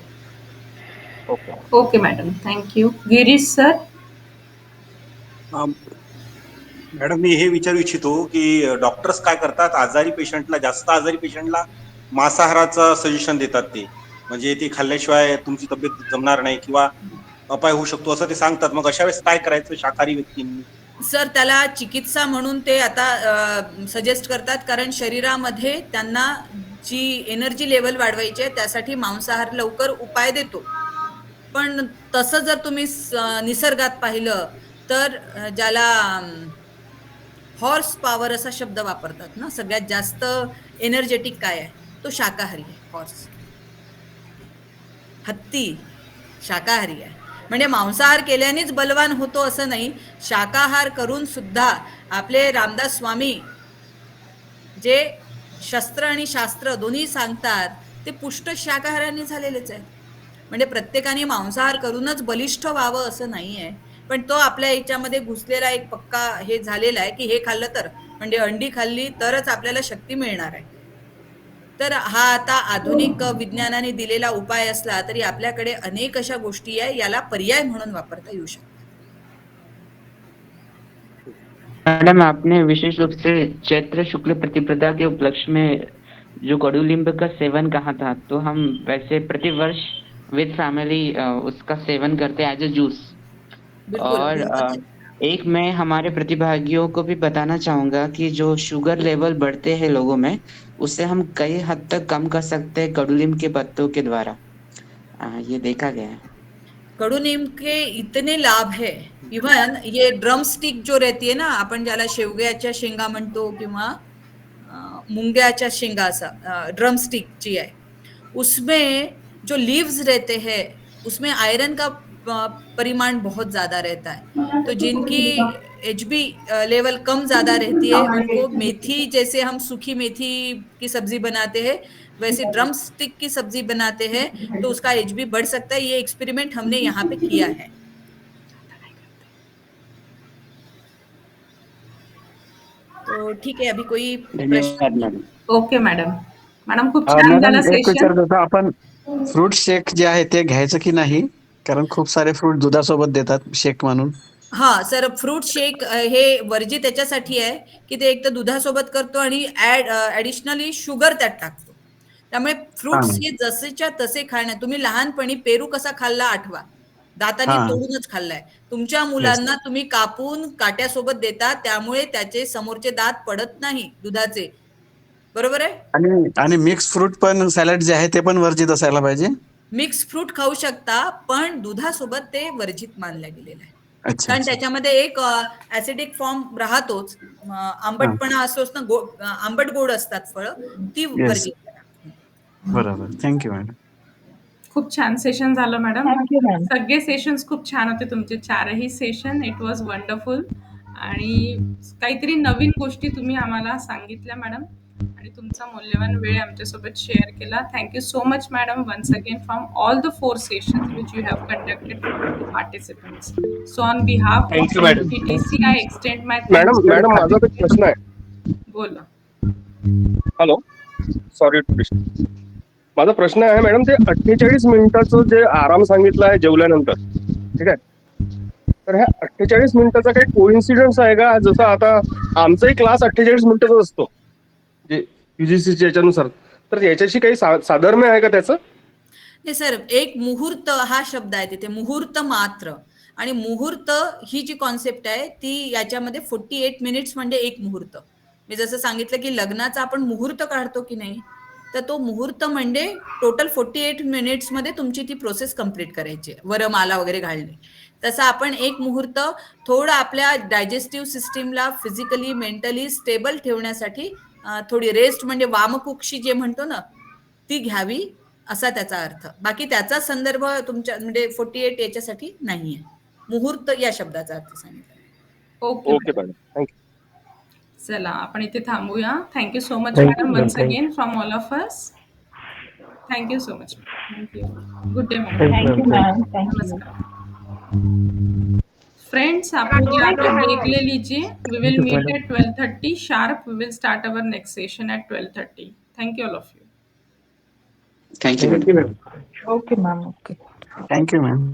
Okay. Okay madam, thank you. Girish sir. Madam, मी हे विचारू इच्छितो की डॉक्टर्स काय करतात, जास्त आजारी पेशंटला मांसाहाराचं सजेशन देतात, ते म्हणजे ते खाल्ल्याशिवाय तुमची तब्येत जमणार नाही किंवा अपाय होऊ शकतो असं ते सांगतात. मग अशा वेळेस काय करायचं शाकाहारी व्यक्तींनी? सर, त्याला चिकित्सा म्हणून ते आता सजेस्ट करतात, कारण शरीरामध्ये त्यांना जी एनर्जी लेवल वाढवायची आहे त्यासाठी मांसाहार लवकर उपाय देतो. पण तसं जर तुम्ही निसर्गात पाहिलं तर ज्याला हॉर्स पॉवर असा शब्द वापरतात ना, सगळ्यात जास्त एनर्जेटिक काय आहे, तो शाकाहारी आहे. हॉर्स, हत्ती शाकाहारी आहे. म्हणजे मांसाहार केल्यानेच बलवान होतो असं नाही, शाकाहार करून सुद्धा आपले रामदास स्वामी जे शस्त्र आणि शास्त्र दोन्ही सांगतात ते पुष्ट शाकाहाराने झालेलेच आहे. म्हणजे प्रत्येकाने मांसाहार करूनच बलिष्ठ व्हावं असं नाही आहे, पण तो आपल्या याच्यामध्ये घुसलेला एक पक्का हे झालेला आहे की हे खाल्लं तर, म्हणजे अंडी खाल्ली तरच आपल्याला शक्ती मिळणार आहे. तर हा आता आधुनिक विज्ञानाने दिलेला उपाय असला तरी आपल्याकडे अनेक अशा गोष्टी आहे, याला पर्याय म्हणून वापरता येऊ शकतात. मैडम, आपने विशेष रूप से चैत्र शुक्ल प्रतिपदा के उपलक्ष्य में जो कडुलिंब का सेवन कहा था, तो हम वैसे प्रतिवर्ष विद फैमिली उसका सेवन करते हैं एज ए जूस। और एक मैं हमारे प्रतिभागियों को भी बताना चाहूंगा कि जो शुगर लेवल बढ़ते हैं लोगों में, उससे हम कई हद तक कम कर सकते हैं कडुलिंब के पत्तों के द्वारा। ये देखा गया है। कडुनीम के इतने लाभ है, इवन ये ड्रम स्टिक जो रहती है ना, आपण ज्याला शेवग्याच्या शेंगा म्हणतो किंवा मुंग्याच्या शेंगा असा ड्रम स्टिक जी आहे, उसमें जो लीव्स रहते हैं उसमें आयरन का परिमाण बहुत ज्यादा रहता है। तो जिनकी HB लेवल कम ज्यादा रहती है उनको मेथी, जैसे हम सूखी मेथी की सब्जी बनाते हैं वैसे ड्रम स्टिक की सब्जी बनाते हैं तो उसका HB बढ़ सकता है। ये एक्सपेरिमेंट हमने यहाँ पे किया है। तो ठीक है, अभी कोई प्रश्न? ओके मॅडम, मॅडम खूप छान झालं सेशन. आपण फ्रूट शेक जे आहे ते घ्यायचं की नाही, कारण खूप सारे फ्रूट दुधासोबत देतात शेक म्हणून. हा सर, फ्रूट शेक हे वर्जित त्याच्यासाठी आहे की ते एक तर दुधासोबत करतो आणि ऍडिशनली शुगर त्यात टाकतो. त्यामुळे फ्रुट्स हे जसेच्या तसे खाणे, तुम्ही लहानपणी पेरू कसा खाल्ला आठवा, दातांनी तोडूनच खाल्लाय. तुमच्या मुलांना तुम्ही कापून काट्यासोबत देता, त्यामुळे त्याचे समोरचे दात पडत नाही दुधाचे, बरोबर आहे. आणि मिक्स फ्रूट पण सॅलड जे आहे ते पण वर्जित असायला पाहिजे. मिक्स फ्रूट खाऊ शकता पण दुधासोबत ते वर्जित मानलं गेलेलं आहे. कारण त्याच्यामध्ये एक ऍसिडिक फॉर्म राहतोच, आंबटपणा असतोच ना, आंबट गोड असतात फळं, ती वर्जित करा. बरोबर. Thank you madam. खूप छान सेशन झालं मॅडम. सगळे सेशन्स खूप छान होते तुमचे, चारही सेशन. It was wonderful. आणि काहीतरी नवीन गोष्टी तुम्ही आम्हाला सांगितल्या मॅडम, आणि तुमचा मौल्यवान वेळ आमच्यासोबत शेअर केला. Thank you so much madam, once again from all the 4 sessions which you have conducted for the participants. So on behalf of NTTC I extend my madam माझा एक प्रश्न आहे. बोला. Hello, sorry to disturb. माझा प्रश्न आहे madam, ते 48 मिनिटाचं जे आराम सांगितलं आहे जेवल्यानंतर, ठीक आहे, तर ह्या 48 मिनिटाचा काही कोइन्सिडन्स आहे का? जसं आता आमचाही क्लास 48 मिनिटाचा असतो जे UGCच्या याच्यानुसार, तर याच्याशी काही साधर्म्य आहे का त्याचं? नाही सर, एक मुहूर्त हा शब्द आहे तिथे, मुहूर्त मात्र. आणि मुहूर्त ही जी कॉन्सेप्ट आहे ती याच्यामध्ये 48 मिनिट्स म्हणजे एक मुहूर्त. मी जसं सांगितलं की लग्नाचा आपण मुहूर्त काढतो की नाही, तर तो मुहूर्त म्हणजे टोटल 48 मिनिट्स मध्ये तुमची ती प्रोसेस कंप्लीट करायची, वरमाला वगैरे घालणे. तसं आपण एक मुहूर्त थोडं आपल्या डायजेस्टिव्ह सिस्टीमला फिजिकली मेंटली स्टेबल ठेवण्यासाठी थोडी रेस्ट, म्हणजे वामकुक्षी जे म्हणतो ना, ती घ्यावी असा त्याचा अर्थ. बाकी त्याचा संदर्भ तुमच्या म्हणजे 48 याच्यासाठी नाहीये. मुहूर्त या शब्दाचा अर्थ सांगितला. Okay madam, thank you. चला आपण इथे थांबूया. Thank you so much madam, once again from all of us. Thank you so much. Thank you. Good day madam. नमस्कार. फ्रेंड्स, आप मुझे आके ब्रेक ले लीजिए. We will meet at 12:30 sharp. We will start our next session at 12:30. Thank you all of you. Thank you ma'am. Okay ma'am. Okay. Thank you ma'am.